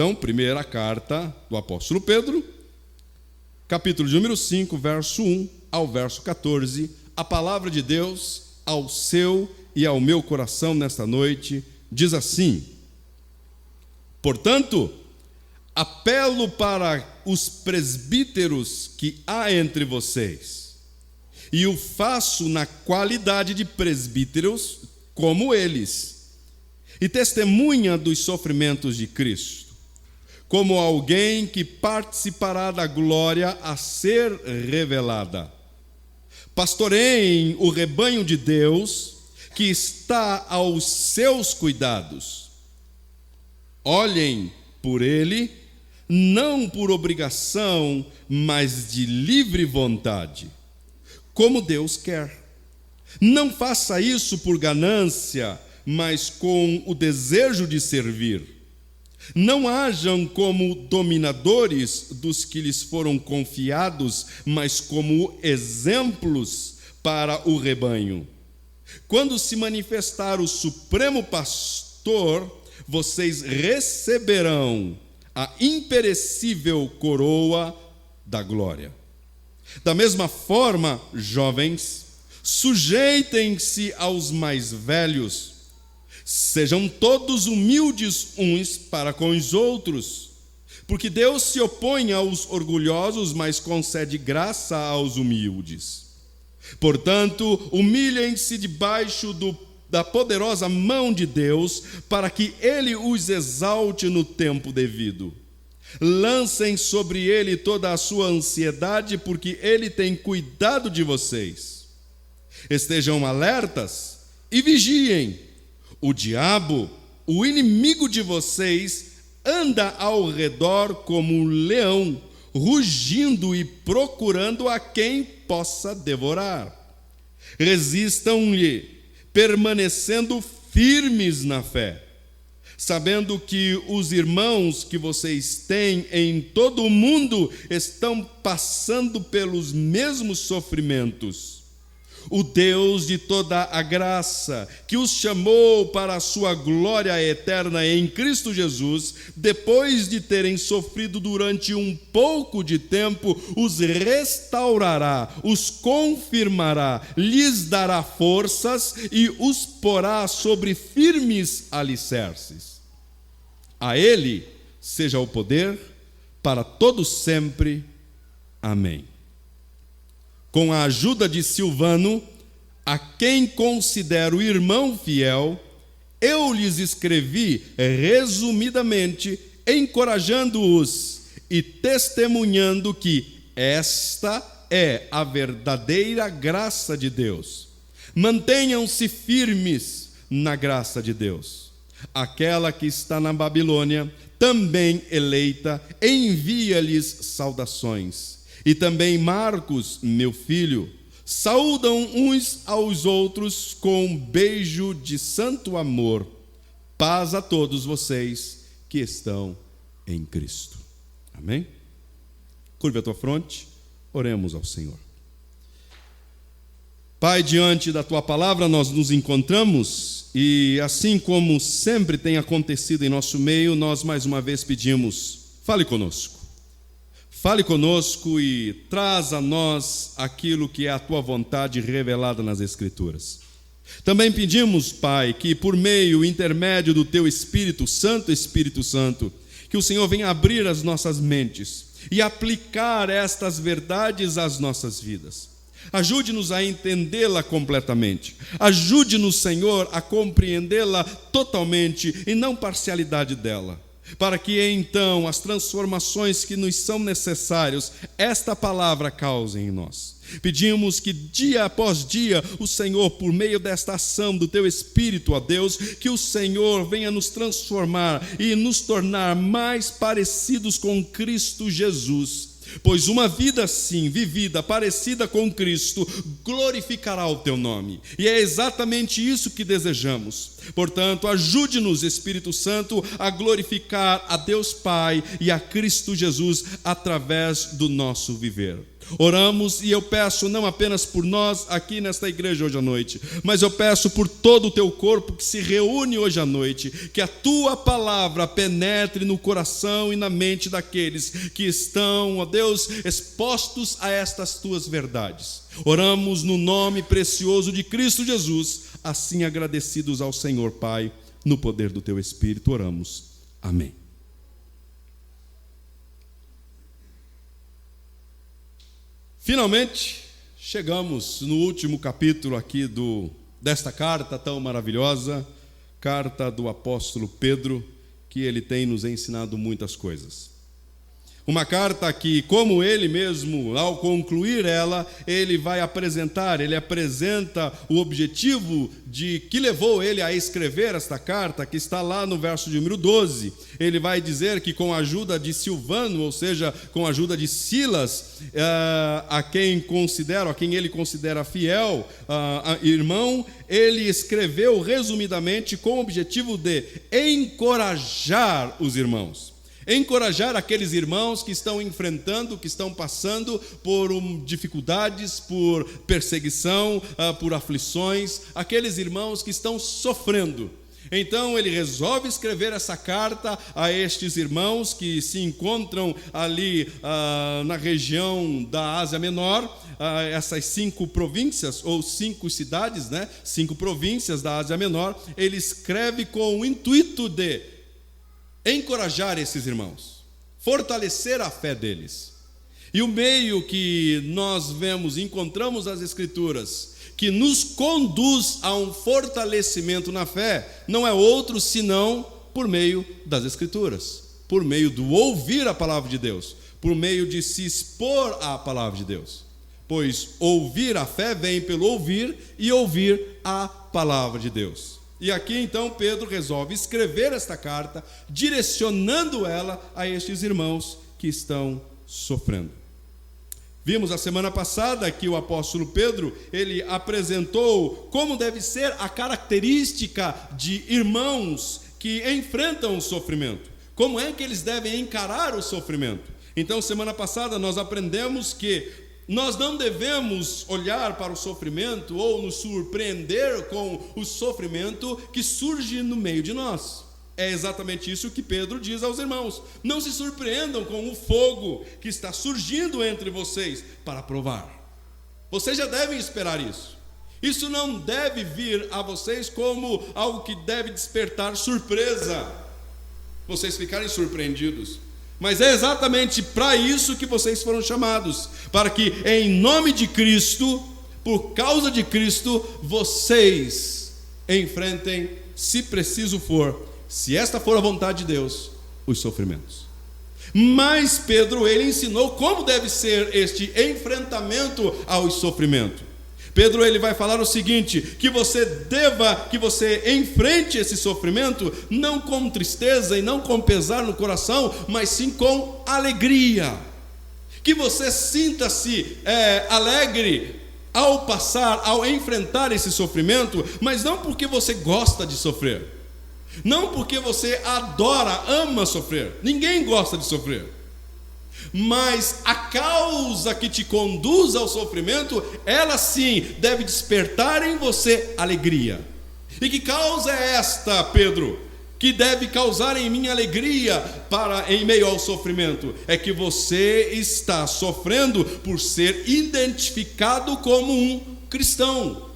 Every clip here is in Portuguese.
Então, primeira carta do apóstolo Pedro, capítulo de número 5, verso 1 ao verso 14, a palavra de Deus ao seu e ao meu coração nesta noite diz assim: portanto, apelo para os presbíteros que há entre vocês, e o faço na qualidade de presbíteros como eles, e testemunha dos sofrimentos de Cristo, como alguém que participará da glória a ser revelada. Pastoreiem o rebanho de Deus que está aos seus cuidados. Olhem por ele, não por obrigação, mas de livre vontade, como Deus quer. Não faça isso por ganância, mas com o desejo de servir. Não hajam como dominadores dos que lhes foram confiados, mas como exemplos para o rebanho. Quando se manifestar o Supremo Pastor, vocês receberão a imperecível coroa da glória. Da mesma forma, jovens, sujeitem-se aos mais velhos. Sejam todos humildes uns para com os outros, porque Deus se opõe aos orgulhosos, mas concede graça aos humildes. Portanto, humilhem-se debaixo da poderosa mão de Deus, para que Ele os exalte no tempo devido. Lancem sobre Ele toda a sua ansiedade, porque Ele tem cuidado de vocês. Estejam alertas e vigiem. O diabo, o inimigo de vocês, anda ao redor como um leão, rugindo e procurando a quem possa devorar. Resistam-lhe, permanecendo firmes na fé, sabendo que os irmãos que vocês têm em todo o mundo estão passando pelos mesmos sofrimentos. O Deus de toda a graça, que os chamou para a sua glória eterna em Cristo Jesus, depois de terem sofrido durante um pouco de tempo, os restaurará, os confirmará, lhes dará forças e os porá sobre firmes alicerces. A Ele seja o poder para todos sempre. Amém. Com a ajuda de Silvano, a quem considero irmão fiel, eu lhes escrevi resumidamente, encorajando-os e testemunhando que esta é a verdadeira graça de Deus. Mantenham-se firmes na graça de Deus. Aquela que está na Babilônia, também eleita, envia-lhes saudações. E também Marcos, meu filho, saúdam uns aos outros com um beijo de santo amor. Paz a todos vocês que estão em Cristo. Amém? Curva a tua fronte, oremos ao Senhor. Pai, diante da tua palavra nós nos encontramos e assim como sempre tem acontecido em nosso meio, nós mais uma vez pedimos, fale conosco. Fale conosco e traz a nós aquilo que é a tua vontade revelada nas Escrituras. Também pedimos, Pai, que por meio, intermédio do teu Espírito Santo, que o Senhor venha abrir as nossas mentes e aplicar estas verdades às nossas vidas. Ajude-nos a entendê-la completamente. Ajude-nos, Senhor, a compreendê-la totalmente e não parcialidade dela. Para que então as transformações que nos são necessárias, esta palavra cause em nós. Pedimos que dia após dia o Senhor, por meio desta ação do teu Espírito, ó Deus, que o Senhor venha nos transformar e nos tornar mais parecidos com Cristo Jesus. Pois uma vida assim, vivida, parecida com Cristo, glorificará o teu nome. E é exatamente isso que desejamos. Portanto, ajude-nos, Espírito Santo, a glorificar a Deus Pai e a Cristo Jesus através do nosso viver. Oramos e eu peço não apenas por nós aqui nesta igreja hoje à noite, mas eu peço por todo o teu corpo que se reúne hoje à noite, que a tua palavra penetre no coração e na mente daqueles que estão, ó Deus, expostos a estas tuas verdades. Oramos no nome precioso de Cristo Jesus, assim agradecidos ao Senhor Pai, no poder do teu Espírito, oramos. Amém. Finalmente, chegamos no último capítulo aqui desta carta tão maravilhosa, carta do apóstolo Pedro, que ele tem nos ensinado muitas coisas. Uma carta que, como ele mesmo, ao concluir ela, ele apresenta o objetivo que levou ele a escrever esta carta, que está lá no verso de número 12. Ele vai dizer que com a ajuda de Silvano, ou seja, com a ajuda de Silas, a quem ele considera fiel irmão, ele escreveu resumidamente com o objetivo de encorajar os irmãos. Encorajar aqueles irmãos que estão enfrentando, que estão passando por dificuldades, por perseguição, por aflições, aqueles irmãos que estão sofrendo. Então ele resolve escrever essa carta a estes irmãos que se encontram ali na região da Ásia Menor, essas 5 províncias ou 5 cidades, 5 províncias da Ásia Menor. Ele escreve com o intuito de encorajar esses irmãos, fortalecer a fé deles. E o meio que nós encontramos as Escrituras, que nos conduz a um fortalecimento na fé, não é outro senão por meio das Escrituras, por meio do ouvir a palavra de Deus, por meio de se expor à palavra de Deus. Pois ouvir a fé vem pelo ouvir e ouvir a palavra de Deus. E aqui então Pedro resolve escrever esta carta, direcionando ela a estes irmãos que estão sofrendo. Vimos a semana passada que o apóstolo Pedro, ele apresentou como deve ser a característica de irmãos que enfrentam o sofrimento. Como é que eles devem encarar o sofrimento? Então, semana passada nós aprendemos que nós não devemos olhar para o sofrimento ou nos surpreender com o sofrimento que surge no meio de nós. É exatamente isso que Pedro diz aos irmãos. Não se surpreendam com o fogo que está surgindo entre vocês para provar. Vocês já devem esperar isso. Isso não deve vir a vocês como algo que deve despertar surpresa, vocês ficarem surpreendidos. Mas é exatamente para isso que vocês foram chamados, para que em nome de Cristo, por causa de Cristo, vocês enfrentem, se preciso for, se esta for a vontade de Deus, os sofrimentos. Mas Pedro, ele ensinou como deve ser este enfrentamento ao sofrimento. Pedro, ele vai falar o seguinte, que você enfrente esse sofrimento, não com tristeza e não com pesar no coração, mas sim com alegria. Que você sinta-se alegre ao enfrentar esse sofrimento, mas não porque você gosta de sofrer, não porque você ama sofrer, ninguém gosta de sofrer. Mas a causa que te conduz ao sofrimento, ela sim deve despertar em você alegria. E que causa é esta, Pedro? Que deve causar em mim alegria em meio ao sofrimento? É que você está sofrendo por ser identificado como um cristão,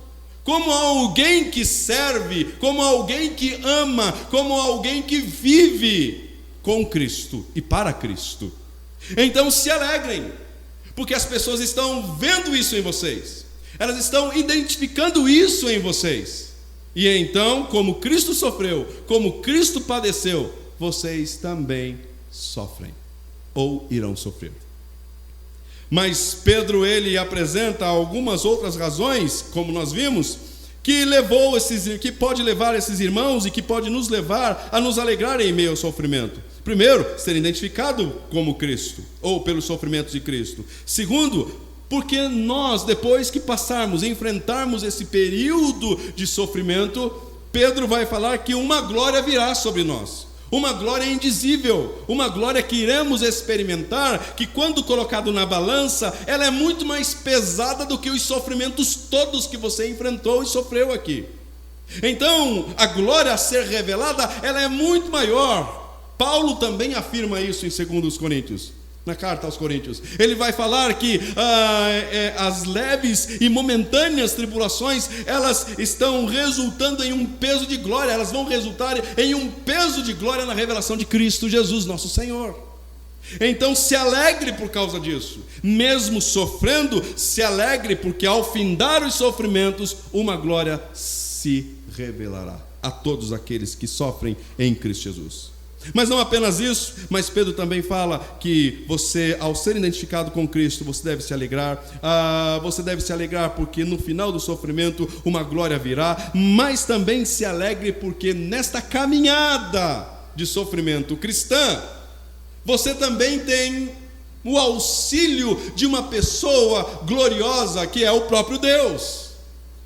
como alguém que serve, como alguém que ama, como alguém que vive com Cristo e para Cristo. Então se alegrem, porque as pessoas estão vendo isso em vocês, elas estão identificando isso em vocês. E então, como Cristo sofreu, como Cristo padeceu, vocês também sofrem, ou irão sofrer. Mas Pedro, ele apresenta algumas outras razões, como nós vimos, que pode levar esses irmãos e que pode nos levar a nos alegrar em meio ao sofrimento. Primeiro, ser identificado como Cristo, ou pelos sofrimentos de Cristo. Segundo, porque nós, depois que enfrentarmos esse período de sofrimento, Pedro vai falar que uma glória virá sobre nós. uma glória indizível, uma glória que iremos experimentar, que quando colocado na balança, ela é muito mais pesada do que os sofrimentos todos que você enfrentou e sofreu aqui. Então, a glória a ser revelada, ela é muito maior. Paulo também afirma isso em 2 Coríntios, na carta aos Coríntios. Ele vai falar que as leves e momentâneas tribulações, elas estão resultando em um peso de glória, elas vão resultar em um peso de glória na revelação de Cristo Jesus, nosso Senhor. Então se alegre por causa disso, mesmo sofrendo, se alegre, porque ao findar os sofrimentos, uma glória se revelará a todos aqueles que sofrem em Cristo Jesus. Mas não apenas isso, mas Pedro também fala que você, ao ser identificado com Cristo, você deve se alegrar. Você deve se alegrar porque no final do sofrimento uma glória virá, mas também se alegre porque nesta caminhada de sofrimento cristã, você também tem o auxílio de uma pessoa gloriosa, que é o próprio Deus,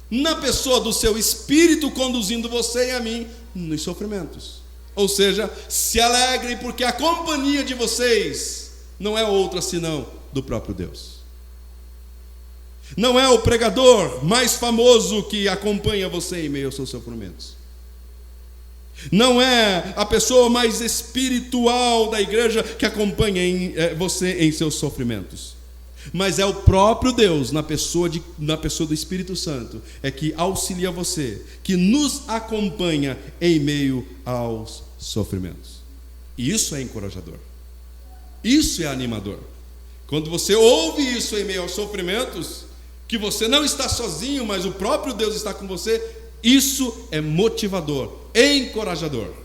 na pessoa do seu Espírito, conduzindo você e a mim nos sofrimentos. Ou seja, se alegrem, porque a companhia de vocês não é outra senão do próprio Deus. Não é o pregador mais famoso que acompanha você em meio aos seus sofrimentos. Não é a pessoa mais espiritual da igreja que acompanha você em seus sofrimentos. Mas é o próprio Deus, na pessoa do Espírito Santo, é que auxilia você, que nos acompanha em meio aos sofrimentos. E isso é encorajador, isso é animador. Quando você ouve isso em meio aos sofrimentos, que você não está sozinho, mas o próprio Deus está com você, isso é motivador, encorajador.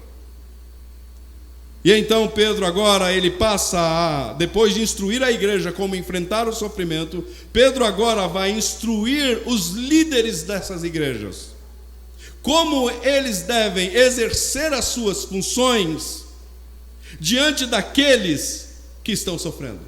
E então Pedro agora, ele passa depois de instruir a igreja como enfrentar o sofrimento, Pedro agora vai instruir os líderes dessas igrejas, como eles devem exercer as suas funções diante daqueles que estão sofrendo.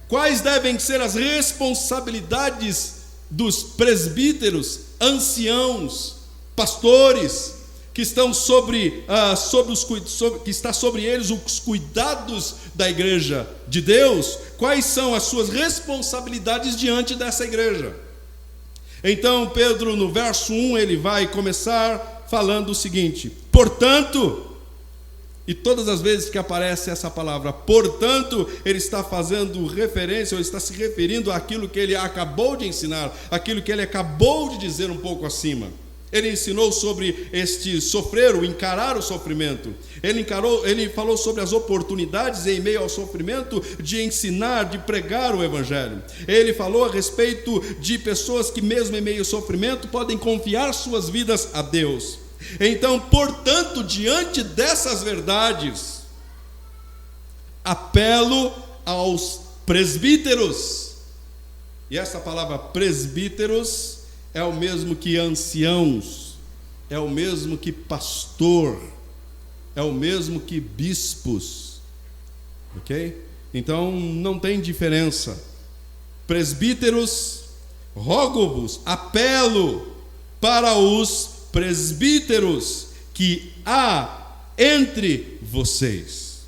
Quais devem ser as responsabilidades dos presbíteros, anciãos, pastores, que estão que está sobre eles os cuidados da igreja de Deus? Quais são as suas responsabilidades diante dessa igreja? Então Pedro, no verso 1, ele vai começar falando o seguinte: portanto, e todas as vezes que aparece essa palavra portanto, ele está fazendo referência, ou está se referindo àquilo que ele acabou de ensinar, aquilo que ele acabou de dizer um pouco acima. Ele ensinou sobre este sofrer, o encarar o sofrimento. Ele falou sobre as oportunidades em meio ao sofrimento de ensinar, de pregar o Evangelho. Ele falou a respeito de pessoas que mesmo em meio ao sofrimento podem confiar suas vidas a Deus. Então, portanto, diante dessas verdades, apelo aos presbíteros. E essa palavra presbíteros é o mesmo que anciãos, é o mesmo que pastor, é o mesmo que bispos, ok? Então não tem diferença. Presbíteros, rogo-vos, apelo para os presbíteros que há entre vocês.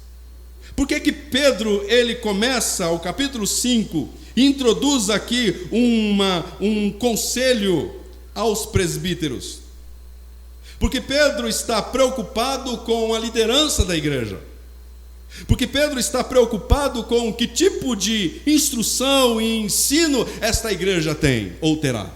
Por que Pedro, ele começa o capítulo 5, introduz aqui um conselho aos presbíteros? Porque Pedro está preocupado com a liderança da igreja. Porque Pedro está preocupado com que tipo de instrução e ensino esta igreja tem ou terá.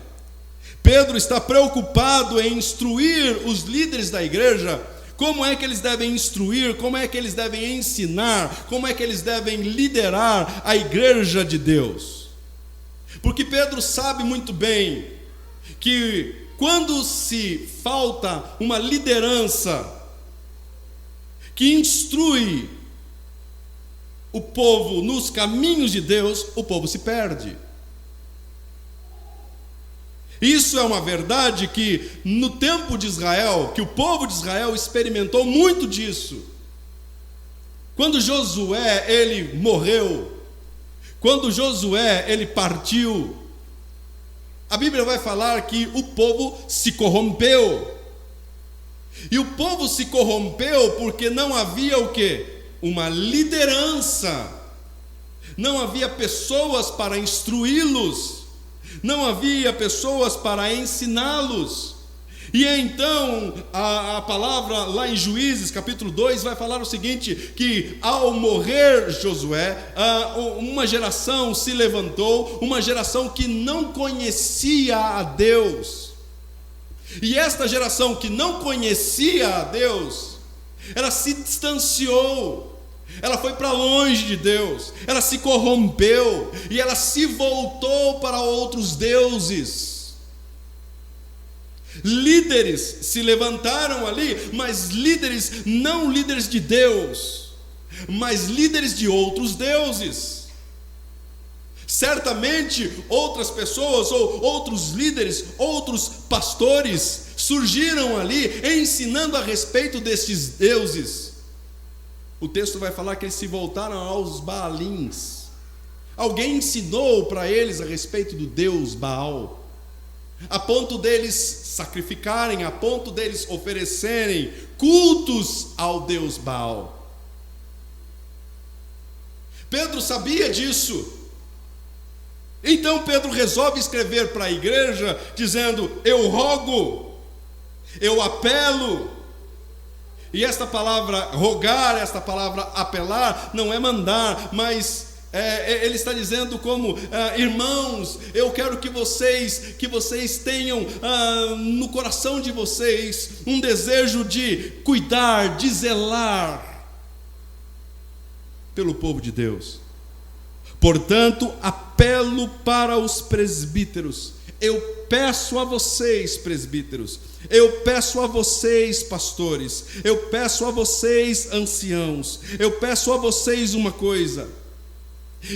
Pedro está preocupado em instruir os líderes da igreja. Como é que eles devem instruir, como é que eles devem ensinar, como é que eles devem liderar a igreja de Deus? Porque Pedro sabe muito bem que quando se falta uma liderança que instrui o povo nos caminhos de Deus, o povo se perde. Isso é uma verdade que no tempo de Israel, que o povo de Israel experimentou muito disso. Quando Josué, ele morreu, quando Josué, ele partiu, a Bíblia vai falar que o povo se corrompeu. E o povo se corrompeu porque não havia o quê? Uma liderança. Não havia pessoas para instruí-los. Não havia pessoas para ensiná-los. E então a palavra lá em Juízes capítulo 2 vai falar o seguinte: que ao morrer Josué, uma geração se levantou, uma geração que não conhecia a Deus. E esta geração que não conhecia a Deus, ela se distanciou, ela foi para longe de Deus, ela se corrompeu e ela se voltou para outros deuses. Líderes se levantaram ali, mas líderes, não líderes de Deus, mas líderes de outros deuses. Certamente outras pessoas, ou outros líderes, outros pastores surgiram ali ensinando a respeito destes deuses. O texto vai falar que eles se voltaram aos Baalins. Alguém ensinou para eles a respeito do Deus Baal, a ponto deles sacrificarem, a ponto deles oferecerem cultos ao Deus Baal. Pedro sabia disso. Então Pedro resolve escrever para a igreja dizendo: eu rogo, eu apelo. E esta palavra rogar, esta palavra apelar, não é mandar, mas ele está dizendo como: irmãos, eu quero que vocês tenham no coração de vocês um desejo de cuidar, de zelar pelo povo de Deus. Portanto, apelo para os presbíteros. Eu peço a vocês, presbíteros, eu peço a vocês, pastores, eu peço a vocês, anciãos, eu peço a vocês uma coisa.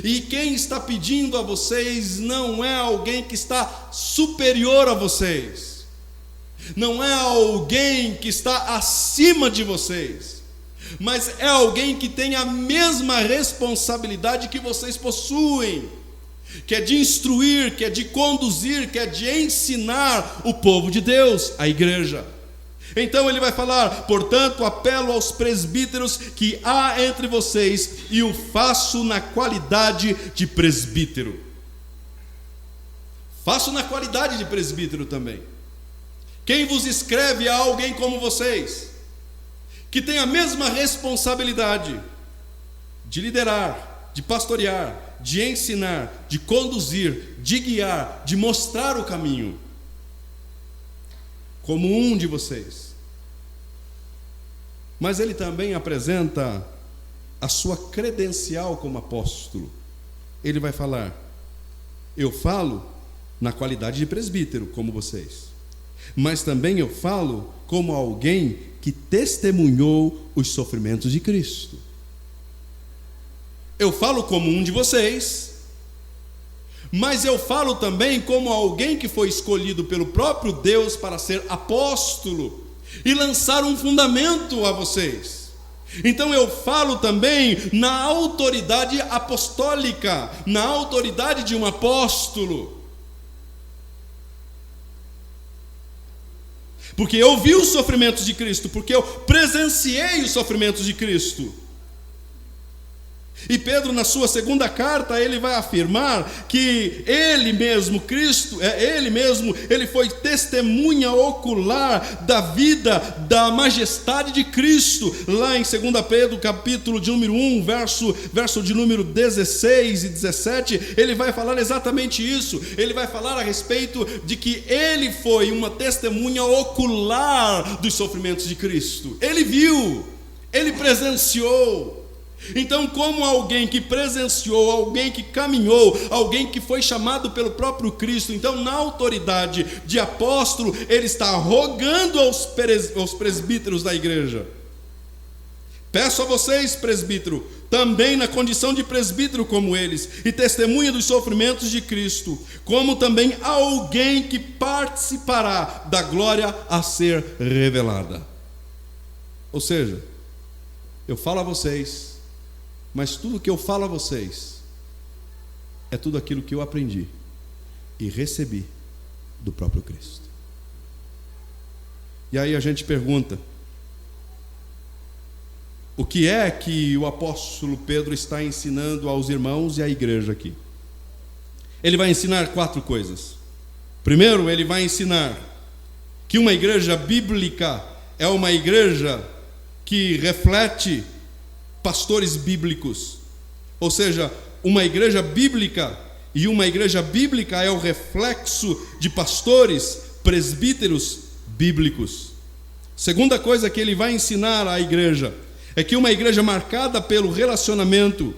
E quem está pedindo a vocês não é alguém que está superior a vocês, não é alguém que está acima de vocês, mas é alguém que tem a mesma responsabilidade que vocês possuem, que é de instruir, que é de conduzir, que é de ensinar o povo de Deus, a igreja. Então ele vai falar: portanto, apelo aos presbíteros que há entre vocês, e o faço na qualidade de presbítero. Faço na qualidade de presbítero também. Quem vos escreve é alguém como vocês, que tem a mesma responsabilidade de liderar, de pastorear, de ensinar, de conduzir, de guiar, de mostrar o caminho, como um de vocês. Mas ele também apresenta a sua credencial como apóstolo. Ele vai falar: eu falo na qualidade de presbítero, como vocês, mas também eu falo como alguém que testemunhou os sofrimentos de Cristo. Eu falo como um de vocês, mas eu falo também como alguém que foi escolhido pelo próprio Deus para ser apóstolo e lançar um fundamento a vocês. Então eu falo também na autoridade apostólica, na autoridade de um apóstolo, porque eu vi os sofrimentos de Cristo, porque eu presenciei os sofrimentos de Cristo. E Pedro, na sua segunda carta, ele vai afirmar que ele mesmo, Cristo, ele foi testemunha ocular da vida, da majestade de Cristo. Lá em 2 Pedro, capítulo de número 1, verso de número 16 e 17, ele vai falar exatamente isso. Ele vai falar a respeito de que ele foi uma testemunha ocular dos sofrimentos de Cristo. Ele viu, ele presenciou. Então, como alguém que presenciou, alguém que caminhou, alguém que foi chamado pelo próprio Cristo, então na autoridade de apóstolo, ele está rogando aos presbíteros da igreja: peço a vocês, presbítero, também na condição de presbítero como eles, e testemunha dos sofrimentos de Cristo, como também alguém que participará da glória a ser revelada. Ou seja, eu falo a vocês, mas tudo que eu falo a vocês é tudo aquilo que eu aprendi e recebi do próprio Cristo. E aí a gente pergunta: o que é que o apóstolo Pedro está ensinando aos irmãos e à igreja aqui? Ele vai ensinar 4 coisas. Primeiro, ele vai ensinar que uma igreja bíblica é uma igreja que reflete pastores bíblicos. Ou seja, uma igreja bíblica, e uma igreja bíblica é o reflexo de pastores, presbíteros bíblicos. Segunda coisa que ele vai ensinar à igreja é que uma igreja marcada pelo relacionamento,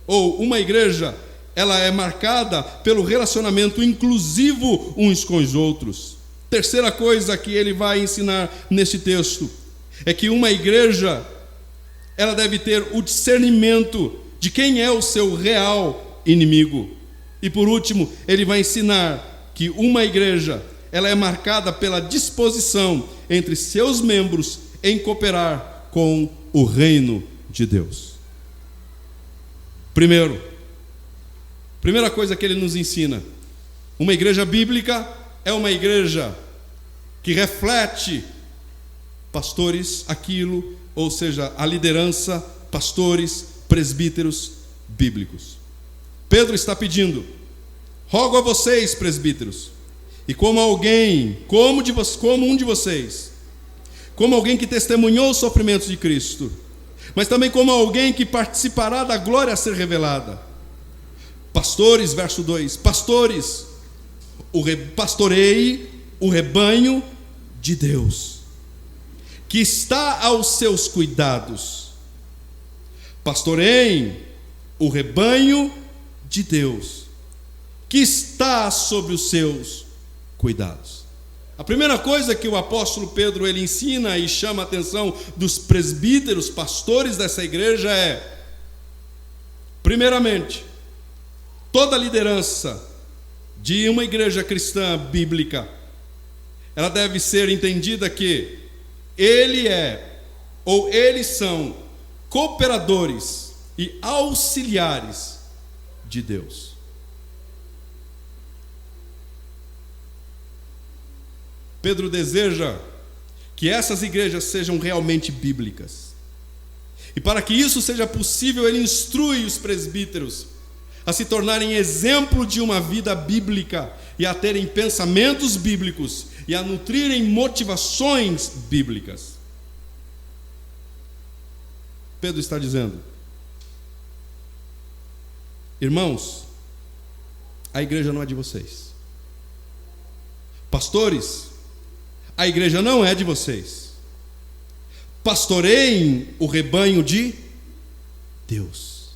ou uma igreja, ela é marcada pelo relacionamento inclusivo uns com os outros. Terceira coisa que ele vai ensinar neste texto é que uma igreja, ela deve ter o discernimento de quem é o seu real inimigo. E por último, ele vai ensinar que uma igreja, ela é marcada pela disposição entre seus membros em cooperar com o reino de Deus. Primeira coisa que ele nos ensina: uma igreja bíblica é uma igreja que reflete pastores, ou seja, a liderança, pastores, presbíteros bíblicos. Pedro está pedindo: rogo a vocês, presbíteros, e como um de vocês, como alguém que testemunhou os sofrimentos de Cristo, mas também como alguém que participará da glória a ser revelada. Pastores, verso 2, pastores, pastoreie o rebanho de Deus, que está aos seus cuidados. Pastoreiem o rebanho de Deus, que está sob os seus cuidados. A primeira coisa que o apóstolo Pedro ele ensina e chama a atenção dos presbíteros, pastores dessa igreja é: primeiramente, toda a liderança de uma igreja cristã bíblica, ela deve ser entendida que eles são cooperadores e auxiliares de Deus. Pedro deseja que essas igrejas sejam realmente bíblicas. E para que isso seja possível, ele instrui os presbíteros a se tornarem exemplo de uma vida bíblica e a terem pensamentos bíblicos e a nutrirem motivações bíblicas. Pedro está dizendo: irmãos, a igreja não é de vocês. Pastores, a igreja não é de vocês. Pastoreiem o rebanho de Deus.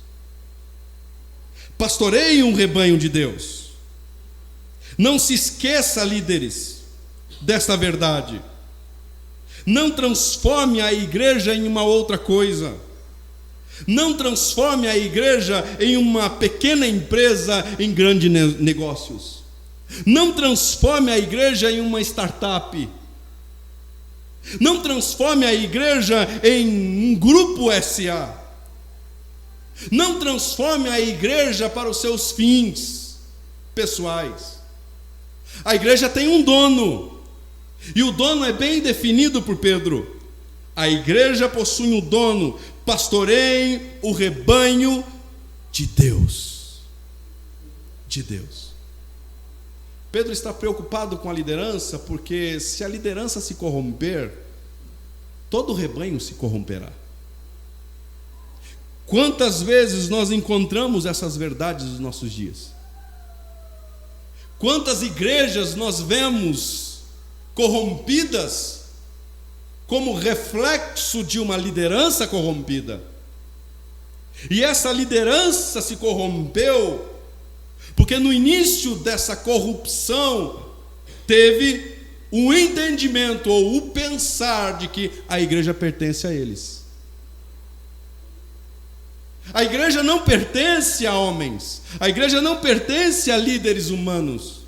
Pastoreiem o rebanho de Deus. Não se esqueça, líderes, desta verdade. Não transforme a igreja em uma outra coisa. Não transforme a igreja em uma pequena empresa em grandes negócios. Não transforme a igreja em uma startup. Não transforme a igreja em um grupo SA. Não transforme a igreja para os seus fins pessoais. A igreja tem um dono, e o dono é bem definido por Pedro. A igreja possui um dono: pastoreiem o rebanho de Deus. De Deus. Pedro está preocupado com a liderança, porque se a liderança se corromper, todo o rebanho se corromperá. Quantas vezes nós encontramos essas verdades nos nossos dias? Quantas igrejas nós vemos corrompidas como reflexo de uma liderança corrompida? E essa liderança se corrompeu porque no início dessa corrupção teve o entendimento ou o pensar de que a igreja pertence a eles. A igreja não pertence a homens, a igreja não pertence a líderes humanos,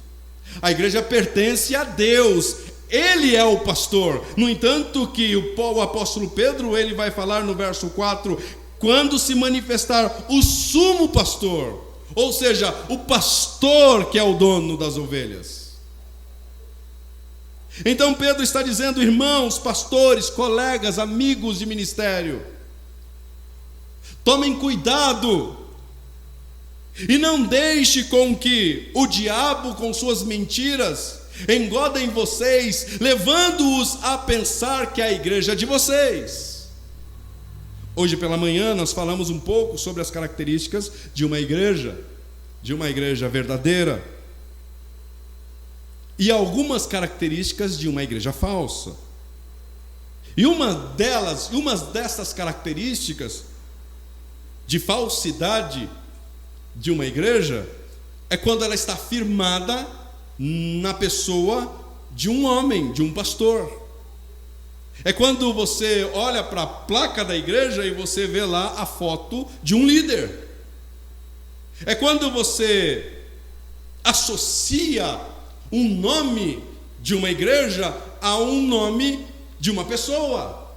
a igreja pertence a Deus. Ele é o pastor. No entanto, que o apóstolo Pedro ele vai falar no verso 4: quando se manifestar o sumo pastor, ou seja, o pastor que é o dono das ovelhas. Então Pedro está dizendo: irmãos, pastores, colegas, amigos de ministério, Tomem cuidado e não deixe com que o diabo, com suas mentiras, engodem vocês, levando-os a pensar que a igreja é de vocês. Hoje pela manhã nós falamos um pouco sobre as características de uma igreja verdadeira, e algumas características de uma igreja falsa. E uma dessas características de falsidade de uma igreja é quando ela está firmada na pessoa de um homem, de um pastor. É quando você olha para a placa da igreja e você vê lá a foto de um líder. É quando você associa um nome de uma igreja a um nome de uma pessoa,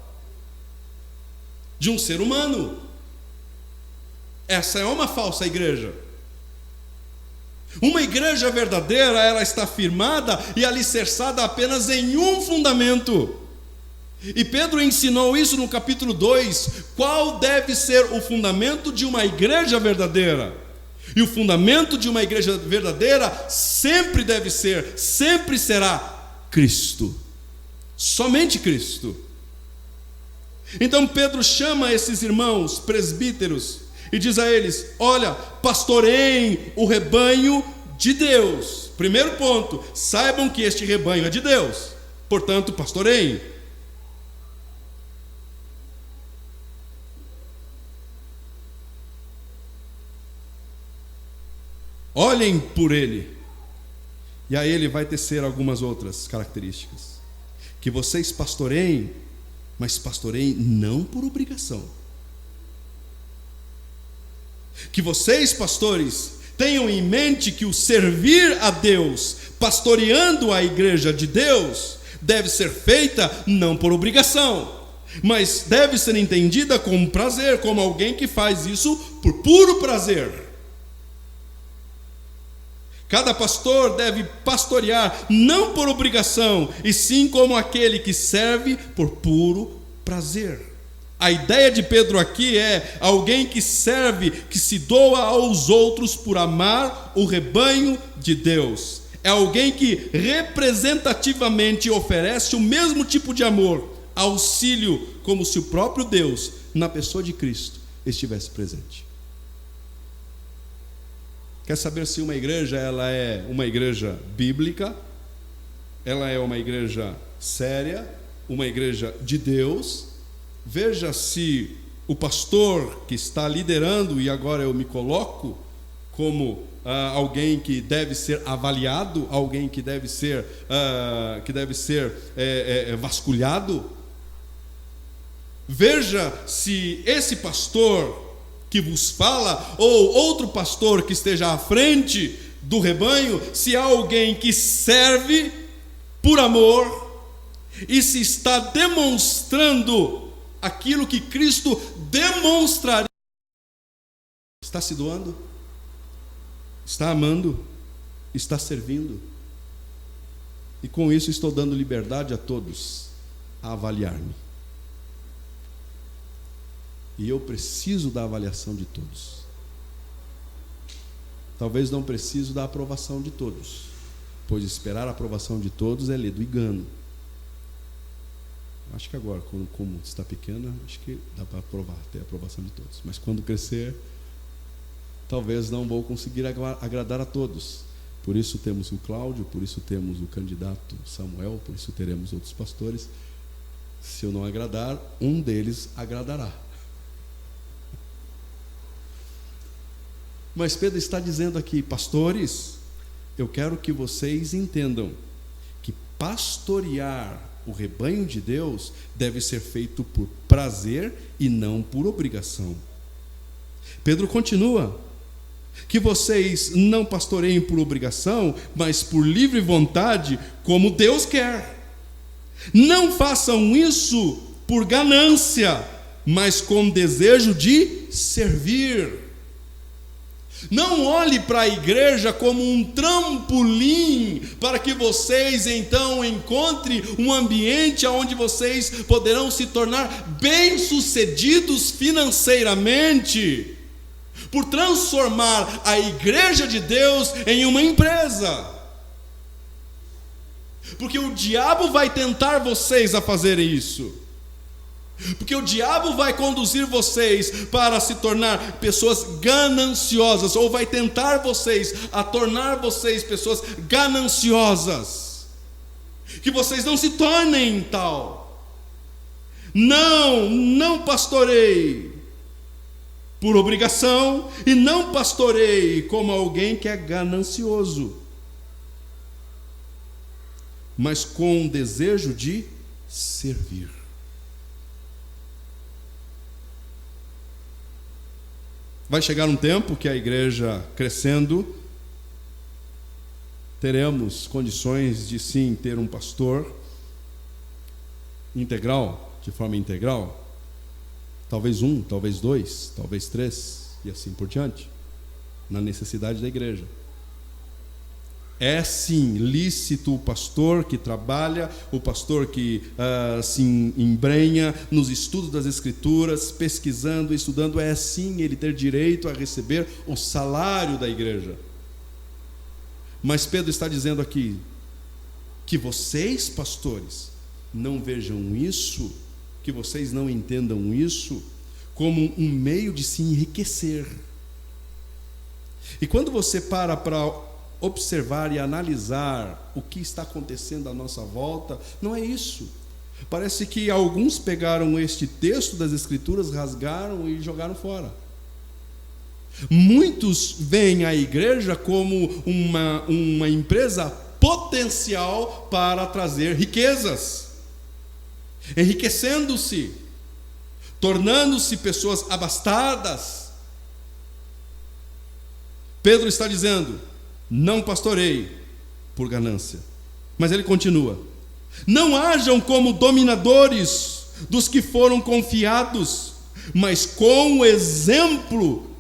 de um ser humano. Essa é uma falsa igreja. Uma igreja verdadeira, ela está firmada e alicerçada apenas em um fundamento. E Pedro ensinou isso no capítulo 2, qual deve ser o fundamento de uma igreja verdadeira. E o fundamento de uma igreja verdadeira sempre deve ser, sempre será Cristo. Somente Cristo. Então Pedro chama esses irmãos presbíteros e diz a eles: olha, pastoreiem o rebanho de Deus. Primeiro ponto, saibam que este rebanho é de Deus, portanto pastoreiem. Olhem por ele. E aí ele vai tecer algumas outras características. Que vocês pastoreiem, mas pastoreiem não por obrigação. Que vocês, pastores, tenham em mente que o servir a Deus, pastoreando a igreja de Deus, deve ser feita não por obrigação, mas deve ser entendida como prazer, como alguém que faz isso por puro prazer. Cada pastor deve pastorear não por obrigação, e sim como aquele que serve por puro prazer. A ideia de Pedro aqui é alguém que serve, que se doa aos outros por amar o rebanho de Deus. É alguém que representativamente oferece o mesmo tipo de amor, auxílio, como se o próprio Deus, na pessoa de Cristo, estivesse presente. Quer saber se uma igreja ela é uma igreja bíblica, ela é uma igreja séria, uma igreja de Deus? Veja se o pastor que está liderando, e agora eu me coloco como alguém que deve ser avaliado, alguém que deve ser vasculhado. Veja se esse pastor que vos fala, ou outro pastor que esteja à frente do rebanho, se há alguém que serve por amor e se está demonstrando aquilo que Cristo demonstraria. Está se doando? Está amando? Está servindo? E com isso estou dando liberdade a todos a avaliar-me. E eu preciso da avaliação de todos. Talvez não preciso da aprovação de todos, pois esperar a aprovação de todos é ledo engano. Acho que agora, como está pequena, acho que dá para ter a aprovação de todos. Mas quando crescer, talvez não vou conseguir agradar a todos. Por isso temos o Cláudio, por isso temos o candidato Samuel, por isso teremos outros pastores. Se eu não agradar, um deles agradará. Mas Pedro está dizendo aqui: pastores, eu quero que vocês entendam que pastorear o rebanho de Deus deve ser feito por prazer e não por obrigação. Pedro continua: que vocês não pastoreiem por obrigação, mas por livre vontade, como Deus quer. Não façam isso por ganância, mas com desejo de servir. Não olhe para a igreja como um trampolim para que vocês então encontrem um ambiente onde vocês poderão se tornar bem-sucedidos financeiramente, por transformar a igreja de Deus em uma empresa. Porque o diabo vai tentar vocês a fazerem isso. Porque o diabo vai conduzir vocês para se tornar pessoas gananciosas, ou vai tentar vocês a tornar vocês pessoas gananciosas, que vocês não se tornem tal. Não pastorei por obrigação, e não pastorei como alguém que é ganancioso, mas com o desejo de servir. Vai chegar um tempo que a igreja crescendo, teremos condições de sim ter um pastor integral, de forma integral, talvez um, talvez dois, talvez três, e assim por diante, na necessidade da igreja. É sim lícito o pastor que trabalha, o pastor que se embrenha nos estudos das Escrituras, pesquisando, estudando, é sim ele ter direito a receber o salário da igreja. Mas Pedro está dizendo aqui que vocês, pastores, não vejam isso, que vocês não entendam isso como um meio de se enriquecer. E quando você para observar e analisar o que está acontecendo à nossa volta, não é isso. Parece que alguns pegaram este texto das Escrituras, rasgaram e jogaram fora. Muitos veem a igreja como uma empresa potencial para trazer riquezas, enriquecendo-se, tornando-se pessoas abastadas. Pedro está dizendo: não pastorei por ganância. Mas ele continua: não hajam como dominadores dos que foram confiados, mas como exemplos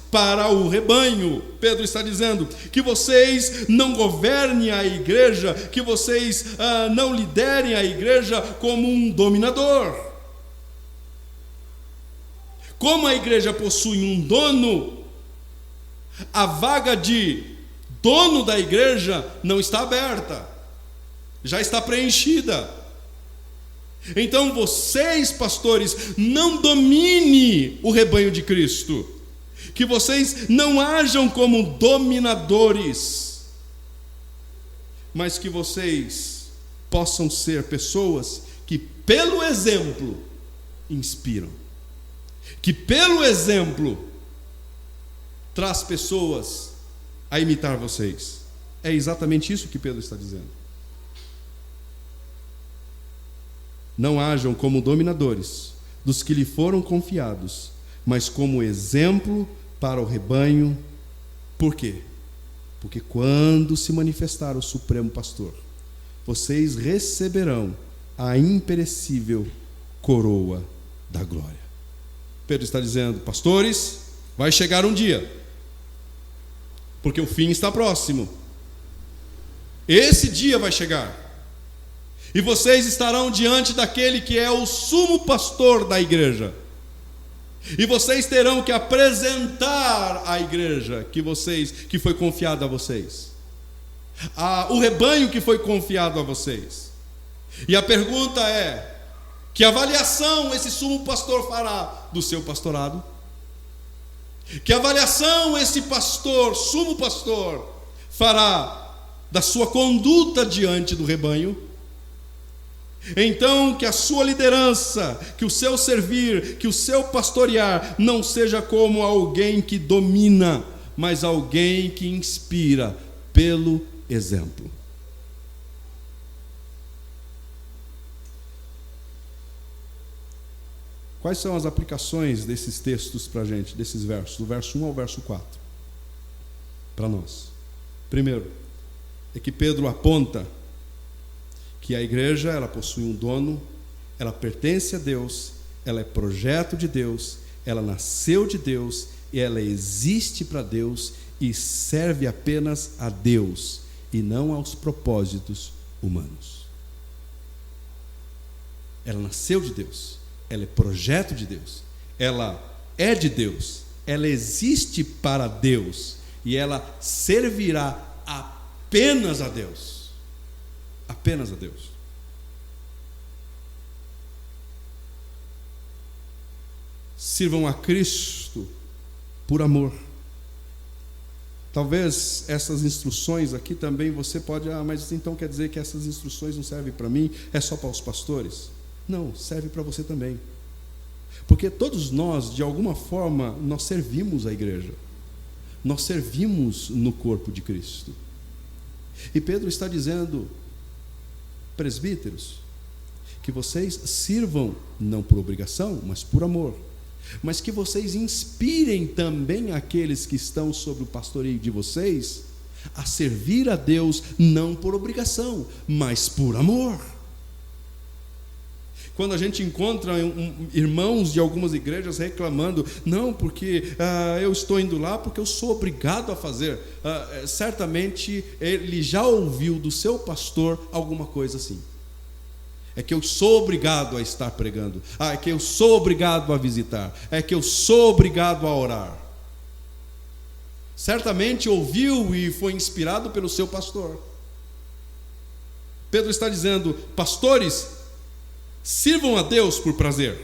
para o rebanho. Pedro está dizendo que vocês não governem a igreja, que vocês não liderem a igreja como um dominador. Como a igreja possui um dono, a vaga de dono da igreja não está aberta, já está preenchida. Então vocês, pastores, não dominem o rebanho de Cristo, que vocês não hajam como dominadores, mas que vocês possam ser pessoas que pelo exemplo inspiram, que pelo exemplo traz pessoas a imitar vocês. É exatamente isso que Pedro está dizendo. Não hajam como dominadores dos que lhe foram confiados, mas como exemplo para o rebanho. Por quê? Porque quando se manifestar o Supremo Pastor, vocês receberão a imperecível coroa da glória. Pedro está dizendo: pastores, vai chegar um dia, porque o fim está próximo. Esse dia vai chegar, e vocês estarão diante daquele que é o sumo pastor da igreja, e vocês terão que apresentar à igreja que foi confiada a vocês, o rebanho que foi confiado a vocês. E a pergunta é: que avaliação esse sumo pastor fará do seu pastorado? Que avaliação esse pastor, sumo pastor, fará da sua conduta diante do rebanho? Então, que a sua liderança, que o seu servir, que o seu pastorear não seja como alguém que domina, mas alguém que inspira pelo exemplo. Quais são as aplicações desses textos para a gente, desses versos, do verso 1 ao verso 4, para nós? Primeiro, é que Pedro aponta que a igreja, ela possui um dono, ela pertence a Deus, ela é projeto de Deus, ela nasceu de Deus, ela existe para Deus e serve apenas a Deus e não aos propósitos humanos. Ela nasceu de Deus, ela é projeto de Deus, ela é de Deus, ela existe para Deus e ela servirá apenas a Deus. Apenas a Deus. Sirvam a Cristo por amor. Talvez essas instruções aqui também você pode, mas então quer dizer que essas instruções não servem para mim, é só para os pastores? Não, serve para você também. Porque todos nós, de alguma forma, nós servimos a igreja. Nós servimos no corpo de Cristo. E Pedro está dizendo, presbíteros, que vocês sirvam não por obrigação, mas por amor. Mas que vocês inspirem também aqueles que estão sob o pastoreio de vocês a servir a Deus não por obrigação, mas por amor. Quando a gente encontra irmãos de algumas igrejas reclamando, não, porque eu estou indo lá porque eu sou obrigado a fazer, certamente ele já ouviu do seu pastor alguma coisa assim. É que eu sou obrigado a estar pregando, é que eu sou obrigado a visitar, é que eu sou obrigado a orar. Certamente ouviu e foi inspirado pelo seu pastor. Pedro está dizendo, pastores, sirvam a Deus por prazer.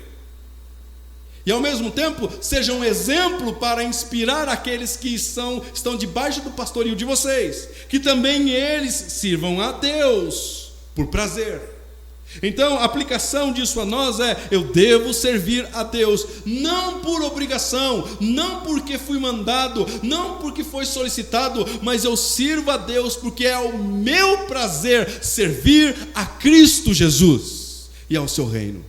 E ao mesmo tempo, sejam um exemplo para inspirar aqueles que estão debaixo do pastorio de vocês, que também eles sirvam a Deus por prazer. Então, a aplicação disso a nós é: eu devo servir a Deus, não por obrigação, não porque fui mandado, não porque foi solicitado, mas eu sirvo a Deus porque é o meu prazer servir a Cristo Jesus e ao seu reino.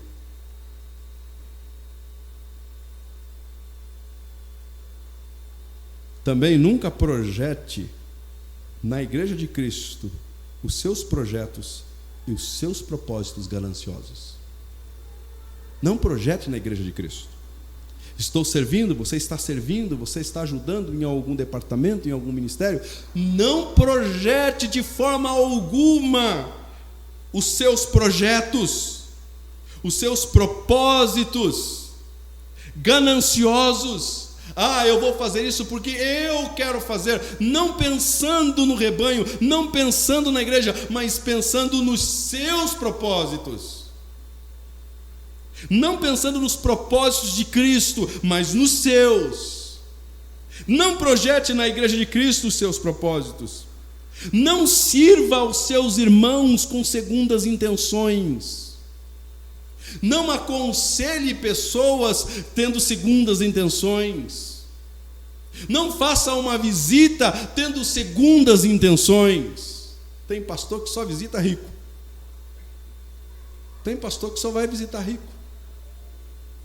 Também nunca projete na igreja de Cristo os seus projetos e os seus propósitos gananciosos. Não projete na igreja de Cristo. Estou servindo, você está ajudando em algum departamento, em algum ministério. Não projete de forma alguma os seus projetos, os seus propósitos gananciosos. Eu vou fazer isso porque eu quero fazer, não pensando no rebanho, não pensando na igreja, mas pensando nos seus propósitos. Não pensando nos propósitos de Cristo, mas nos seus. Não projete na igreja de Cristo os seus propósitos. Não sirva aos seus irmãos com segundas intenções. Não aconselhe pessoas tendo segundas intenções. Não faça uma visita tendo segundas intenções. Tem pastor que só visita rico. Tem pastor que só vai visitar rico.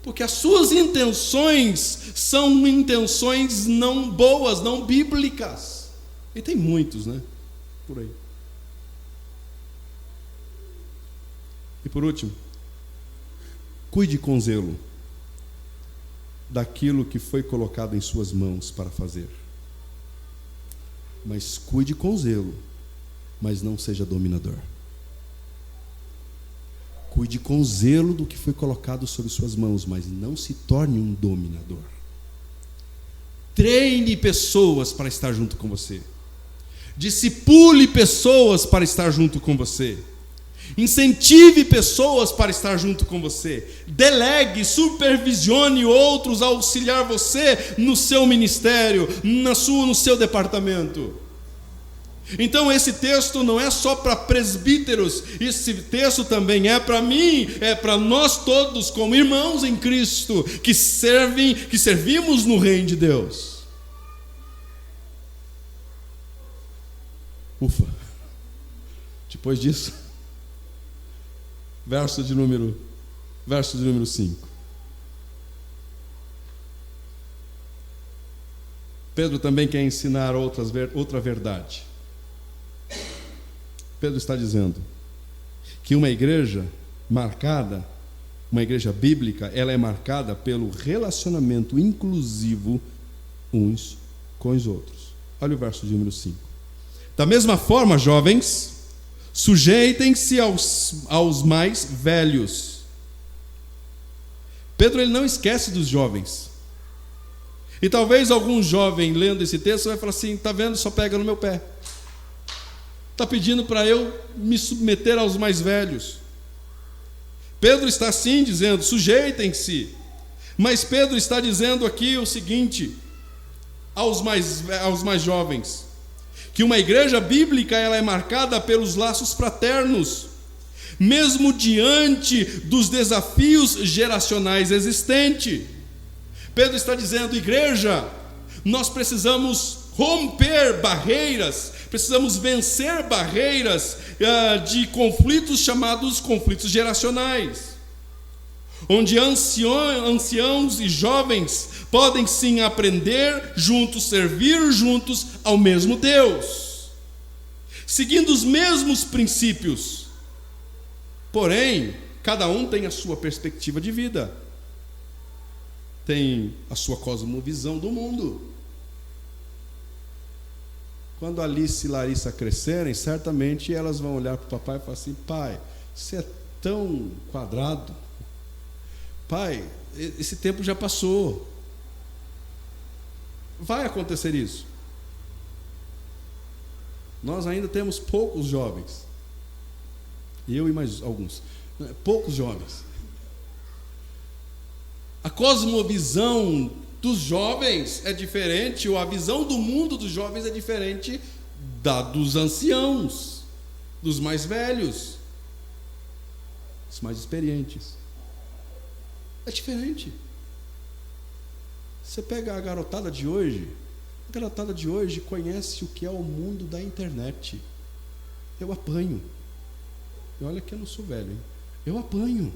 Porque as suas intenções são intenções não boas, não bíblicas. E tem muitos, né? Por aí. E por último, cuide com zelo daquilo que foi colocado em suas mãos para fazer. Mas cuide com zelo, mas não seja dominador. Cuide com zelo do que foi colocado sobre suas mãos, mas não se torne um dominador. Treine pessoas para estar junto com você. Discipule pessoas para estar junto com você. Incentive pessoas para estar junto com você. Delegue, supervisione outros a auxiliar você no seu ministério, no seu departamento. Então esse texto não é só para presbíteros, esse texto também é para mim, é para nós todos como irmãos em Cristo, que servimos no reino de Deus. Ufa. Depois disso, verso de número 5. Pedro também quer ensinar outra verdade. Pedro está dizendo que uma igreja bíblica, ela é marcada pelo relacionamento inclusivo uns com os outros. Olha o verso de número 5. Da mesma forma, jovens, sujeitem-se aos mais velhos. Pedro, ele não esquece dos jovens. E talvez algum jovem lendo esse texto vai falar assim: está vendo, só pega no meu pé. Está pedindo para eu me submeter aos mais velhos. Pedro está assim dizendo: sujeitem-se. Mas Pedro está dizendo aqui o seguinte, aos mais jovens, que uma igreja bíblica ela é marcada pelos laços fraternos, mesmo diante dos desafios geracionais existentes. Pedro está dizendo: igreja, nós precisamos romper barreiras, precisamos vencer barreiras de conflitos chamados conflitos geracionais, onde anciãos e jovens podem sim aprender juntos, servir juntos ao mesmo Deus, seguindo os mesmos princípios. Porém, cada um tem a sua perspectiva de vida, tem a sua cosmovisão do mundo. Quando Alice e Larissa crescerem, certamente elas vão olhar para o papai e falar assim: pai, você é tão quadrado. Pai, esse tempo já passou. Vai acontecer isso. Nós ainda temos poucos jovens. Eu e mais alguns. Poucos jovens. A cosmovisão dos jovens é diferente, ou a visão do mundo dos jovens é diferente da dos anciãos, dos mais velhos, dos mais experientes. É diferente. Você pega a garotada de hoje conhece o que é o mundo da internet. Eu apanho. E olha que eu não sou velho, hein? Eu apanho.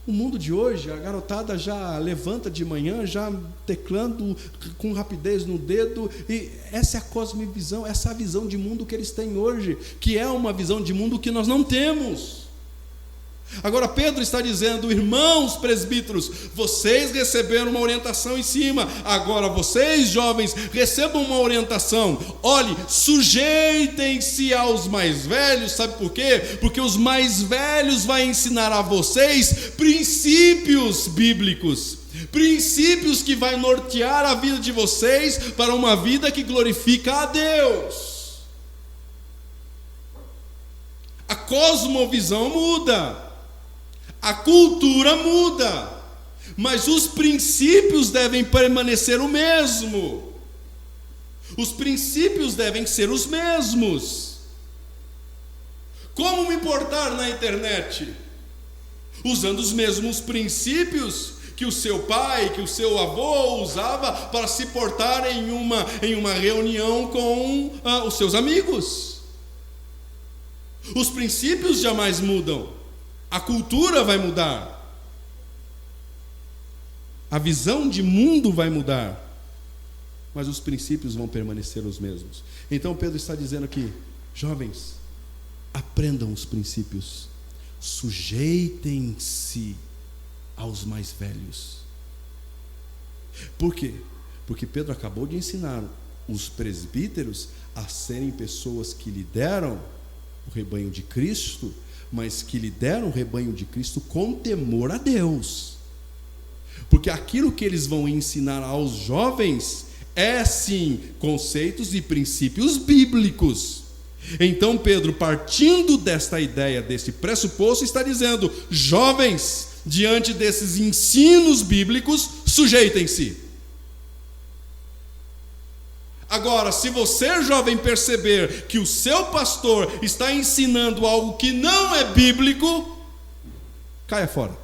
O mundo de hoje, a garotada já levanta de manhã, já teclando com rapidez no dedo, e essa é a cosmovisão, essa é a visão de mundo que eles têm hoje, que é uma visão de mundo que nós não temos. Agora Pedro está dizendo: irmãos presbíteros, vocês receberam uma orientação em cima, agora vocês jovens recebam uma orientação. Olhe, sujeitem-se aos mais velhos. Sabe por quê? Porque os mais velhos vão ensinar a vocês princípios bíblicos, princípios que vai nortear a vida de vocês para uma vida que glorifica a Deus. A cosmovisão muda, a cultura muda, mas os princípios devem permanecer o mesmo. Os princípios devem ser os mesmos. Como me portar na internet? Usando os mesmos princípios que o seu pai, que o seu avô usava para se portar em uma reunião com os seus amigos. Os princípios jamais mudam. A cultura vai mudar, a visão de mundo vai mudar, mas os princípios vão permanecer os mesmos. Então Pedro está dizendo aqui: jovens, aprendam os princípios, sujeitem-se aos mais velhos. Por quê? Porque Pedro acabou de ensinar os presbíteros a serem pessoas que lideram o rebanho de Cristo, mas que lideram o rebanho de Cristo com temor a Deus. Porque aquilo que eles vão ensinar aos jovens é sim conceitos e princípios bíblicos. Então Pedro, partindo desta ideia, desse pressuposto, está dizendo: jovens, diante desses ensinos bíblicos, sujeitem-se. Agora, se você, jovem, perceber que o seu pastor está ensinando algo que não é bíblico, caia fora.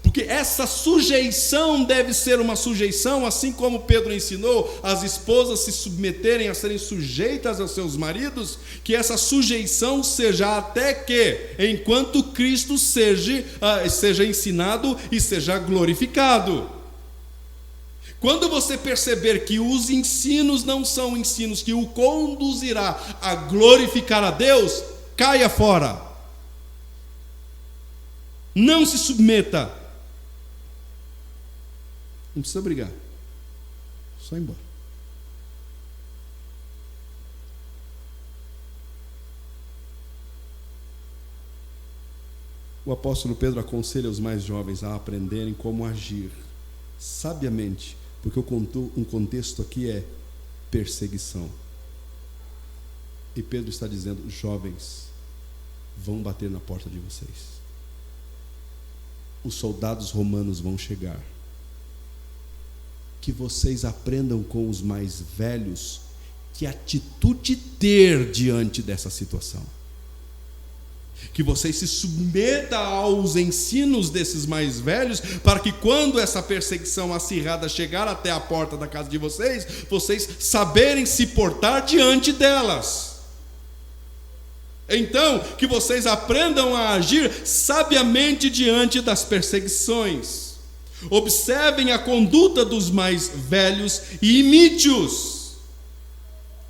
Porque essa sujeição deve ser uma sujeição, assim como Pedro ensinou as esposas se submeterem a serem sujeitas aos seus maridos, que essa sujeição seja até que, enquanto Cristo seja ensinado e seja glorificado. Quando você perceber que os ensinos não são ensinos que o conduzirá a glorificar a Deus, caia fora. Não se submeta. Não precisa brigar. Só ir embora. O apóstolo Pedro aconselha os mais jovens a aprenderem como agir sabiamente, porque um contexto aqui é perseguição. E Pedro está dizendo: jovens, vão bater na porta de vocês. Os soldados romanos vão chegar. Que vocês aprendam com os mais velhos que atitude ter diante dessa situação. Que vocês se submetam aos ensinos desses mais velhos, para que quando essa perseguição acirrada chegar até a porta da casa de vocês, vocês saberem se portar diante delas. Então, que vocês aprendam a agir sabiamente diante das perseguições. Observem a conduta dos mais velhos e imite-os.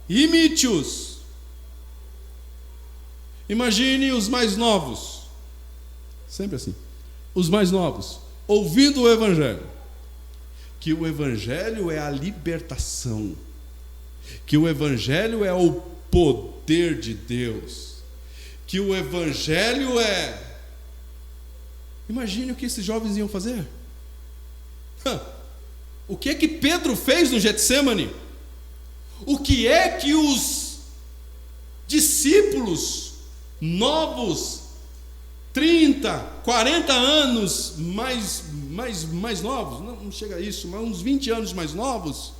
Imite-os. Imagine os mais novos, sempre assim, os mais novos, ouvindo o Evangelho, que o Evangelho é a libertação, que o Evangelho é o poder de Deus, que o Evangelho é... Imagine o que esses jovens iam fazer. O que é que Pedro fez no Getsêmani? O que é que os discípulos novos, 30, 40 anos mais novos, não chega a isso, mas uns 20 anos mais novos,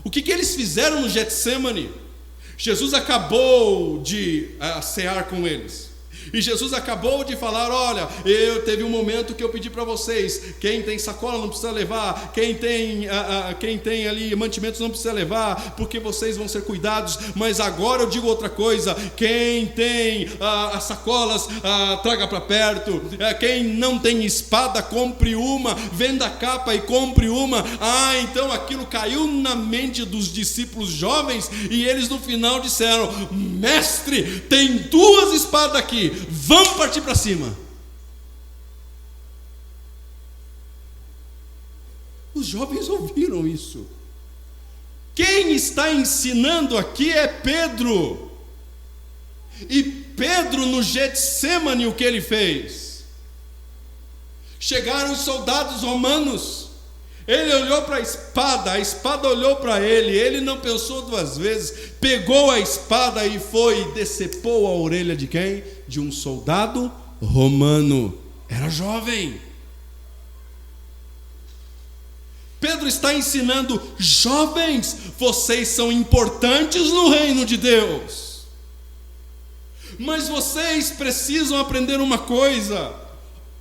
o que eles fizeram no Getsêmani? Jesus acabou de cear com eles, e Jesus acabou de falar: olha, teve um momento que eu pedi para vocês, quem tem sacola não precisa levar, quem tem ali mantimentos não precisa levar, porque vocês vão ser cuidados. Mas agora eu digo outra coisa: quem tem as sacolas, traga para perto, quem não tem espada, compre uma, venda a capa e compre uma. Então aquilo caiu na mente dos discípulos jovens, e eles no final disseram: mestre, tem 2 espadas aqui, vamos partir para cima. Os jovens ouviram isso. Quem está ensinando aqui é Pedro. E Pedro, no Getsêmani, o que ele fez? Chegaram os soldados romanos. Ele olhou para a espada olhou para ele não pensou 2 vezes, pegou a espada e foi e decepou a orelha de quem? De um soldado romano. Era jovem. Pedro está ensinando: jovens, vocês são importantes no reino de Deus, mas vocês precisam aprender uma coisa: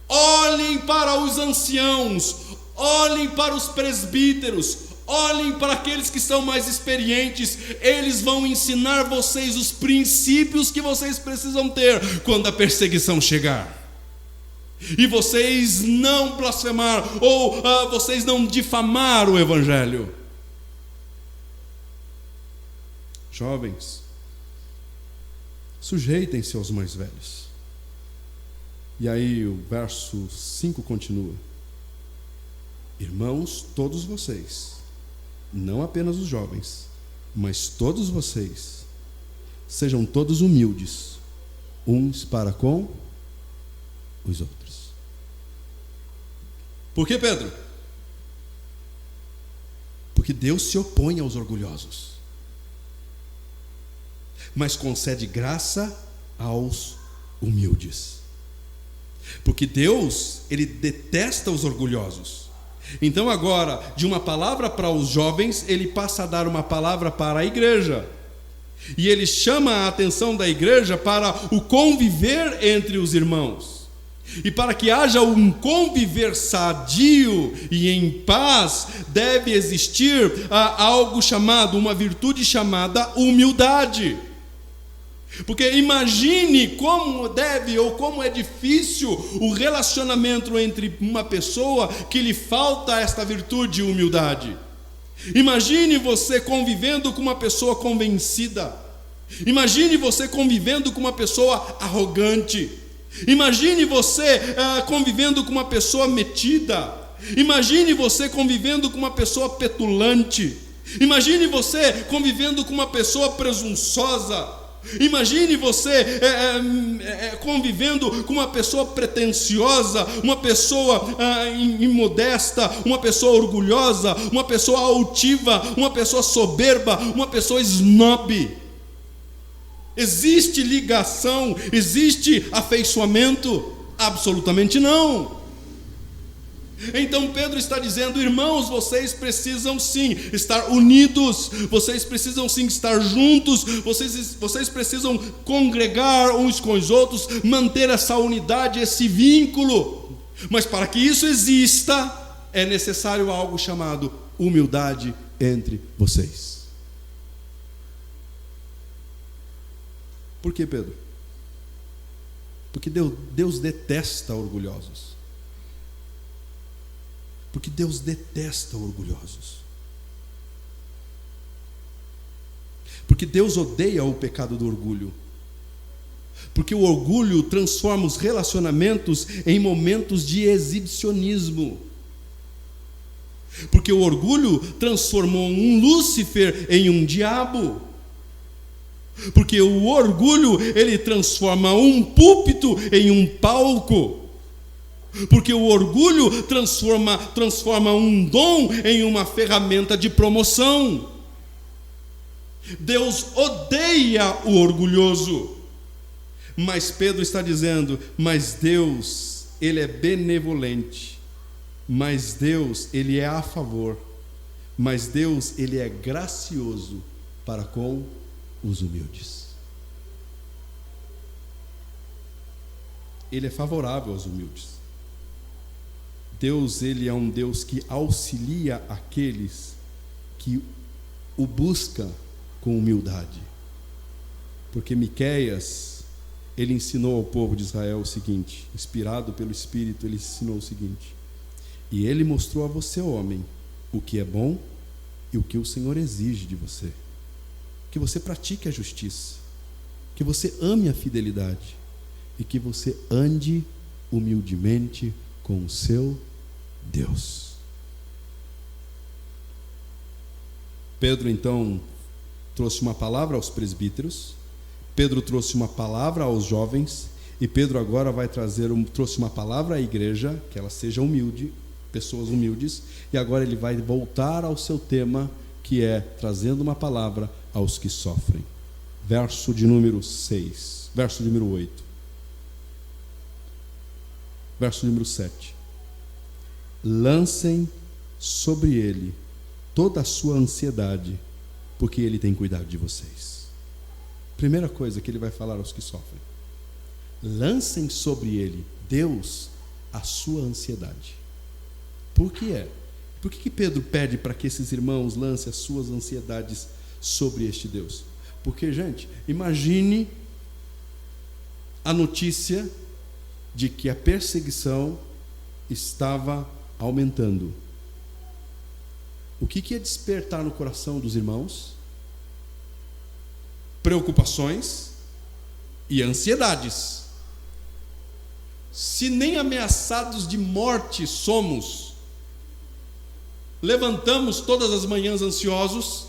olhem para os anciãos, olhem para os presbíteros, olhem para aqueles que são mais experientes. Eles vão ensinar vocês os princípios que vocês precisam ter quando a perseguição chegar. E vocês não blasfemar, ou vocês não difamar o Evangelho. Jovens, sujeitem-se aos mais velhos. E aí o verso 5 continua: irmãos, todos vocês, não apenas os jovens, mas todos vocês, sejam todos humildes, uns para com os outros. Por que, Pedro? Porque Deus se opõe aos orgulhosos, mas concede graça aos humildes. Porque Deus, Ele detesta os orgulhosos. Então agora, de uma palavra para os jovens, Ele passa a dar uma palavra para a igreja. E Ele chama a atenção da igreja para o conviver entre os irmãos. E para que haja um conviver sadio e em paz, deve existir algo chamado, uma virtude chamada humildade. Porque imagine como deve ou como é difícil o relacionamento entre uma pessoa que lhe falta esta virtude, humildade. Imagine você convivendo com uma pessoa convencida. Imagine você convivendo com uma pessoa arrogante. Imagine você convivendo com uma pessoa metida. Imagine você convivendo com uma pessoa petulante. Imagine você convivendo com uma pessoa presunçosa. Imagine você convivendo com uma pessoa pretensiosa, uma pessoa imodesta, uma pessoa orgulhosa, uma pessoa altiva, uma pessoa soberba, uma pessoa snob. Existe ligação? Existe afeiçoamento? Absolutamente não. Então Pedro está dizendo: irmãos, vocês precisam sim estar unidos, vocês precisam sim estar juntos, vocês precisam congregar uns com os outros, manter essa unidade, esse vínculo. Mas para que isso exista, é necessário algo chamado humildade entre vocês. Por que, Pedro? Porque Deus detesta orgulhosos. Porque Deus detesta orgulhosos. Porque Deus odeia o pecado do orgulho. Porque o orgulho transforma os relacionamentos em momentos de exibicionismo. Porque o orgulho transformou um Lúcifer em um diabo. Porque o orgulho, ele transforma um púlpito em um palco. Porque o orgulho transforma um dom em uma ferramenta de promoção. Deus odeia o orgulhoso. Mas Pedro está dizendo: mas Deus, Ele é benevolente. Mas Deus, Ele é a favor. Mas Deus, Ele é gracioso para com os humildes. Ele é favorável aos humildes. Deus, Ele é um Deus que auxilia aqueles que o buscam com humildade. Porque Miqueias, ele ensinou ao povo de Israel o seguinte, inspirado pelo Espírito, ele ensinou o seguinte: e ele mostrou a você, homem, o que é bom e o que o Senhor exige de você. Que você pratique a justiça, que você ame a fidelidade e que você ande humildemente com o seu Deus. Pedro então trouxe uma palavra aos presbíteros, Pedro trouxe uma palavra aos jovens, e Pedro agora trouxe uma palavra à igreja, que ela seja humilde, pessoas humildes, e agora ele vai voltar ao seu tema, que é trazendo uma palavra aos que sofrem. Verso de número 6, verso de número 8, verso número 7. Lancem sobre ele toda a sua ansiedade, porque ele tem cuidado de vocês. Primeira coisa que ele vai falar aos que sofrem: lancem sobre ele, Deus, a sua ansiedade. Por que é? Por que Pedro pede para que esses irmãos lancem as suas ansiedades sobre este Deus? Porque, gente, imagine a notícia de que a perseguição estava aumentando. O que ia despertar no coração dos irmãos? Preocupações e ansiedades. Se nem ameaçados de morte somos, levantamos todas as manhãs ansiosos.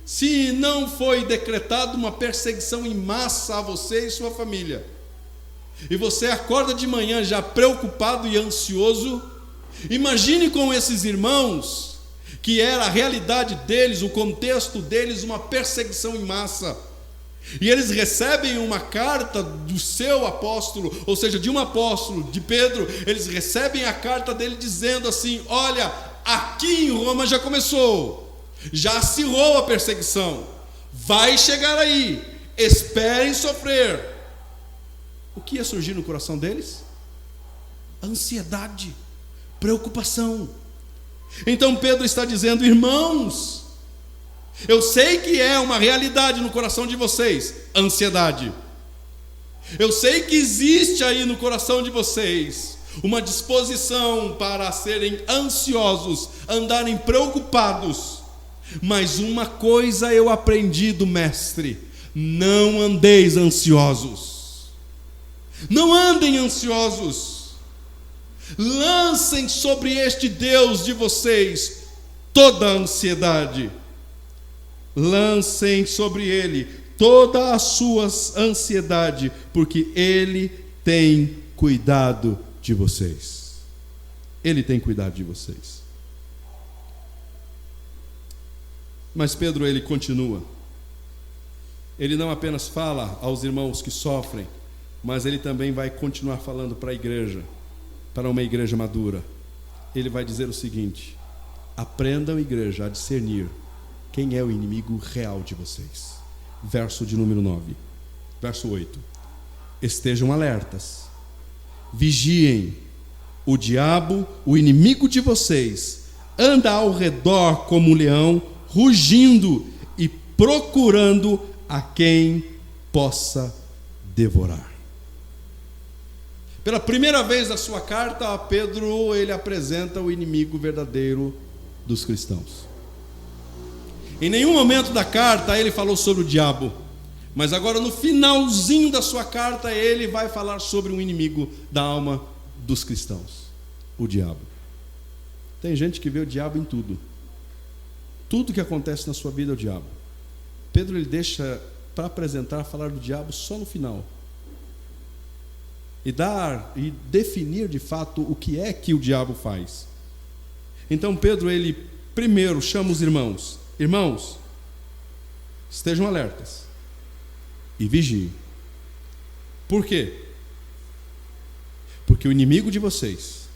Se não foi decretada uma perseguição em massa a você e sua família, e você acorda de manhã já preocupado e ansioso, imagine com esses irmãos, que era a realidade deles, o contexto deles, uma perseguição em massa. E eles recebem uma carta do seu apóstolo, ou seja, de um apóstolo, de Pedro. Eles recebem a carta dele dizendo assim: olha, aqui em Roma já começou, já acirrou a perseguição, vai chegar aí, esperem sofrer. O que ia surgir no coração deles? Ansiedade, preocupação. Então Pedro está dizendo: irmãos, eu sei que é uma realidade no coração de vocês, ansiedade. Eu sei que existe aí no coração de vocês uma disposição para serem ansiosos, andarem preocupados. Mas uma coisa eu aprendi do mestre: não andeis ansiosos. Não andem ansiosos. Lancem sobre este Deus de vocês toda a ansiedade. Lancem sobre Ele toda a sua ansiedade, porque Ele tem cuidado de vocês. Ele tem cuidado de vocês. Mas Pedro, ele continua. Ele não apenas fala aos irmãos que sofrem, mas ele também vai continuar falando para a igreja, para uma igreja madura. Ele vai dizer o seguinte: aprendam, igreja, a discernir quem é o inimigo real de vocês. Verso de número 9. Verso 8. Estejam alertas, vigiem. O diabo, o inimigo de vocês, anda ao redor como um leão, rugindo e procurando a quem possa devorar. Pela primeira vez na sua carta, Pedro, ele apresenta o inimigo verdadeiro dos cristãos. Em nenhum momento da carta ele falou sobre o diabo, mas agora no finalzinho da sua carta ele vai falar sobre um inimigo da alma dos cristãos, o diabo. Tem gente que vê o diabo em tudo. Tudo que acontece na sua vida é o diabo. Pedro, ele deixa para apresentar, falar do diabo só no final. E definir de fato o que é que o diabo faz. Então Pedro, ele primeiro chama os irmãos. Irmãos, estejam alertas e vigiem. Por quê? Porque o inimigo de vocês,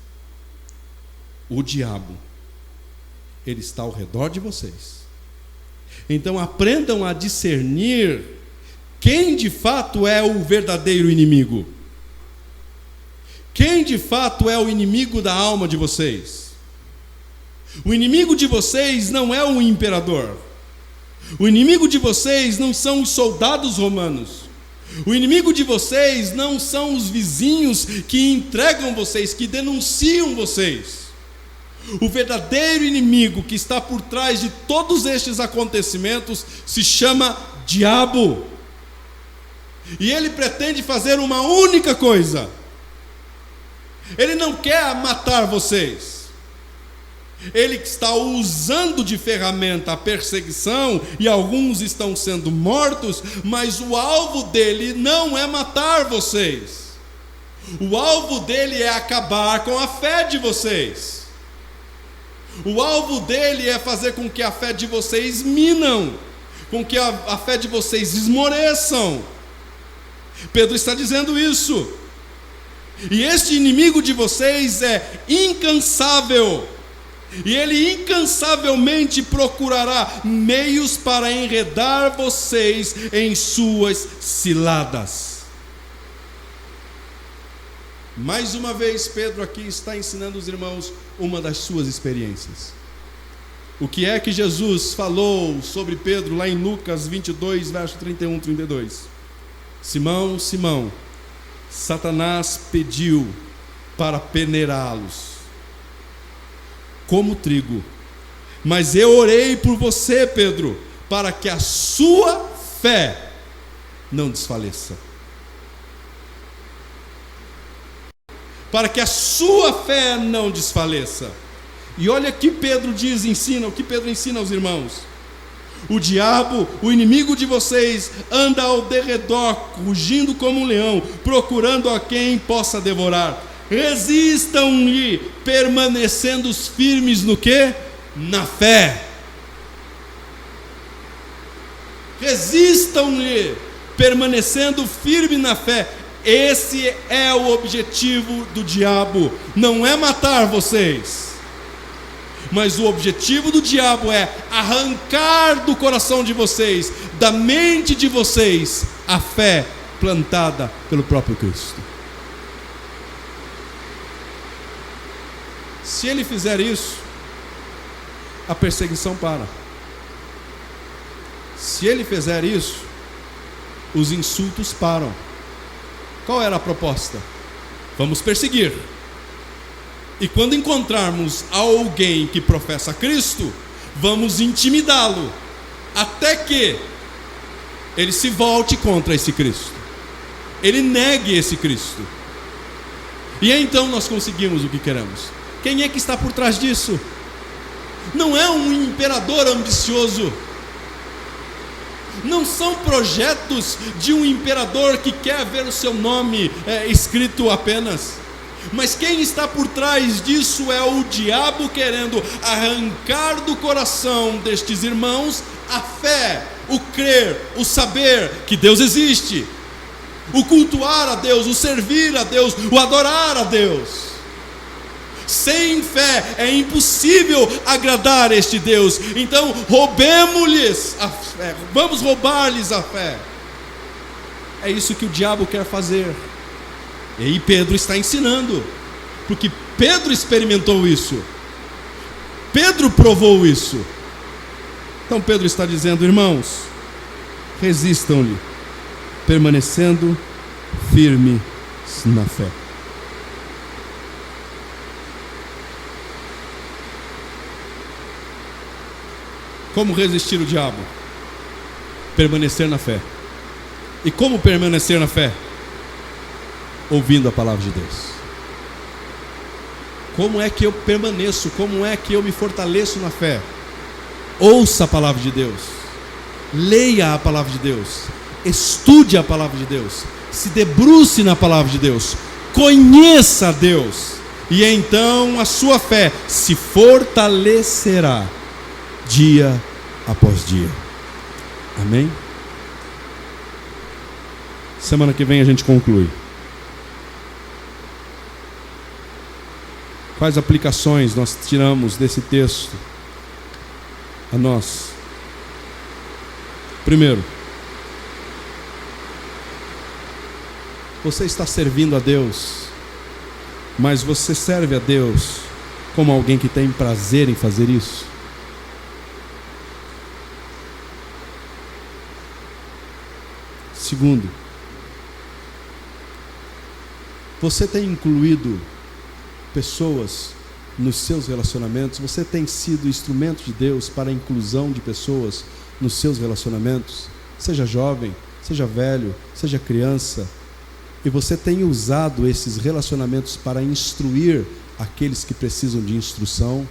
o diabo, ele está ao redor de vocês. Então aprendam a discernir quem de fato é o verdadeiro inimigo. Quem de fato é o inimigo da alma de vocês? O inimigo de vocês não é o imperador. O inimigo de vocês não são os soldados romanos. O inimigo de vocês não são os vizinhos que entregam vocês, que denunciam vocês. O verdadeiro inimigo que está por trás de todos estes acontecimentos se chama diabo. E ele pretende fazer uma única coisa. Ele não quer matar vocês. Ele está usando de ferramenta a perseguição, e alguns estão sendo mortos, mas o alvo dele não é matar vocês. O alvo dele é acabar com a fé de vocês. O alvo dele é fazer com que a fé de vocês minam, com que a fé de vocês esmoreçam. Pedro está dizendo isso. E este inimigo de vocês é incansável. E ele incansavelmente procurará meios para enredar vocês em suas ciladas. Mais uma vez, Pedro aqui está ensinando os irmãos uma das suas experiências. O que é que Jesus falou sobre Pedro lá em Lucas 22, verso 31 e 32? Simão, Simão, Satanás pediu para peneirá-los como trigo, mas eu orei por você, Pedro, para que a sua fé não desfaleça. Para que a sua fé não desfaleça. E olha que Pedro ensina, o que Pedro ensina aos irmãos. O diabo, o inimigo de vocês, anda ao derredor, rugindo como um leão, procurando a quem possa devorar. Resistam-lhe, permanecendo firmes no quê? Na fé. Resistam-lhe, permanecendo firme na fé. Esse é o objetivo do diabo. Não é matar vocês, mas o objetivo do diabo é arrancar do coração de vocês, da mente de vocês, a fé plantada pelo próprio Cristo. Se ele fizer isso, a perseguição para. Se ele fizer isso, os insultos param. Qual era a proposta? Vamos perseguir. E quando encontrarmos alguém que professa Cristo, vamos intimidá-lo, até que ele se volte contra esse Cristo, ele negue esse Cristo. E então nós conseguimos o que queremos. Quem é que está por trás disso? Não é um imperador ambicioso. Não são projetos de um imperador que quer ver o seu nome escrito apenas. Mas quem está por trás disso é o diabo querendo arrancar do coração destes irmãos a fé, o crer, o saber que Deus existe, o cultuar a Deus, o servir a Deus, o adorar a Deus. Sem fé é impossível agradar este Deus. Então roubemos-lhes a fé, vamos roubar-lhes a fé. É isso que o diabo quer fazer. E aí Pedro está ensinando, porque Pedro experimentou isso, Pedro provou isso. Então Pedro está dizendo: irmãos, resistam-lhe, permanecendo firmes na fé. Como resistir o diabo? Permanecer na fé. E como permanecer na fé? Ouvindo a palavra de Deus. Como é que eu permaneço? Como é que eu me fortaleço na fé? Ouça a palavra de Deus, leia a palavra de Deus, estude a palavra de Deus, se debruce na palavra de Deus, conheça a Deus, e então a sua fé se fortalecerá dia após dia. Amém? Semana que vem a gente conclui. Quais aplicações nós tiramos desse texto a nós? Primeiro, você está servindo a Deus, mas você serve a Deus como alguém que tem prazer em fazer isso? Segundo, você tem incluído pessoas nos seus relacionamentos? Você tem sido instrumento de Deus para a inclusão de pessoas nos seus relacionamentos? Seja jovem, seja velho, seja criança. E você tem usado esses relacionamentos para instruir aqueles que precisam de instrução,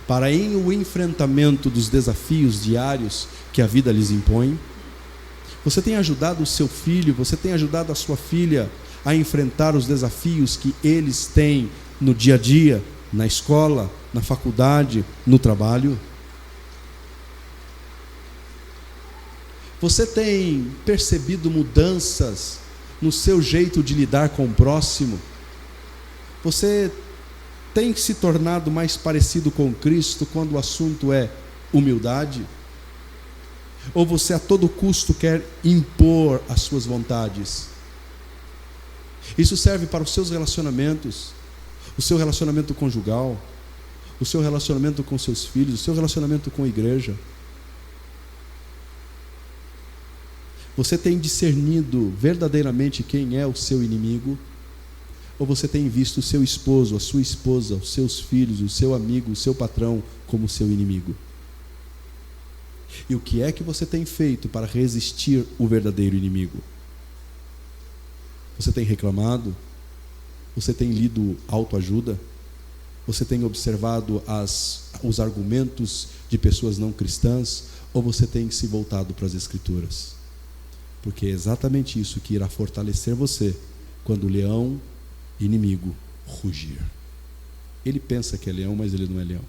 para o enfrentamento dos desafios diários que a vida lhes impõe? Você tem ajudado o seu filho, você tem ajudado a sua filha a enfrentar os desafios que eles têm no dia a dia, na escola, na faculdade, no trabalho? Você tem percebido mudanças no seu jeito de lidar com o próximo? Você tem se tornado mais parecido com Cristo quando o assunto é humildade? Ou você a todo custo quer impor as suas vontades? Isso serve para os seus relacionamentos, o seu relacionamento conjugal, o seu relacionamento com seus filhos, o seu relacionamento com a igreja. Você tem discernido verdadeiramente quem é o seu inimigo? Ou você tem visto o seu esposo, a sua esposa, os seus filhos, o seu amigo, o seu patrão como seu inimigo? E o que é que você tem feito para resistir o verdadeiro inimigo? Você tem reclamado? Você tem lido autoajuda? Você tem observado os argumentos de pessoas não cristãs? Ou você tem se voltado para as Escrituras? Porque é exatamente isso que irá fortalecer você quando o leão inimigo rugir. Ele pensa que é leão, mas ele não é leão.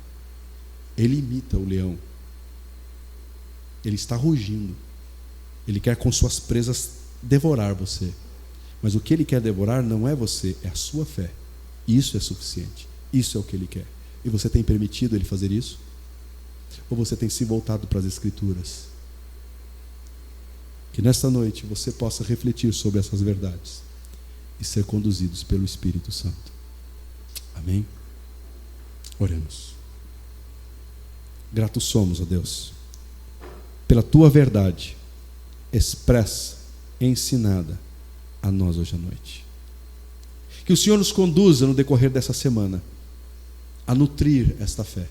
Ele imita o leão. Ele está rugindo. Ele quer com suas presas devorar você. Mas o que ele quer devorar não é você, é a sua fé. Isso é suficiente. Isso é o que ele quer. E você tem permitido ele fazer isso? Ou você tem se voltado para as Escrituras? Que nesta noite você possa refletir sobre essas verdades e ser conduzidos pelo Espírito Santo. Amém? Oremos. Gratos somos, ó Deus, pela Tua verdade expressa, ensinada a nós hoje à noite. Que o Senhor nos conduza no decorrer dessa semana a nutrir esta fé.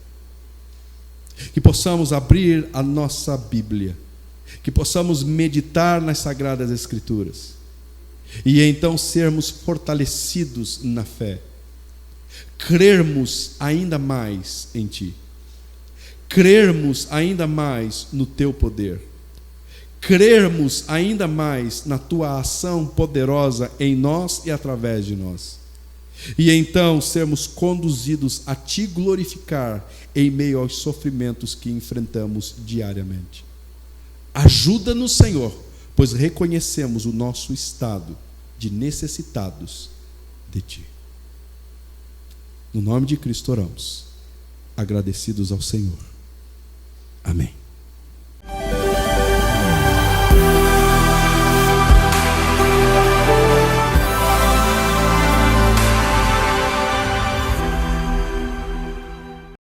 Que possamos abrir a nossa Bíblia, que possamos meditar nas Sagradas Escrituras e então sermos fortalecidos na fé, crermos ainda mais em Ti, crermos ainda mais no Teu poder, crermos ainda mais na Tua ação poderosa em nós e através de nós, e então sermos conduzidos a Te glorificar em meio aos sofrimentos que enfrentamos diariamente. Ajuda-nos, Senhor, pois reconhecemos o nosso estado de necessitados de Ti. No nome de Cristo oramos, agradecidos ao Senhor. Amém.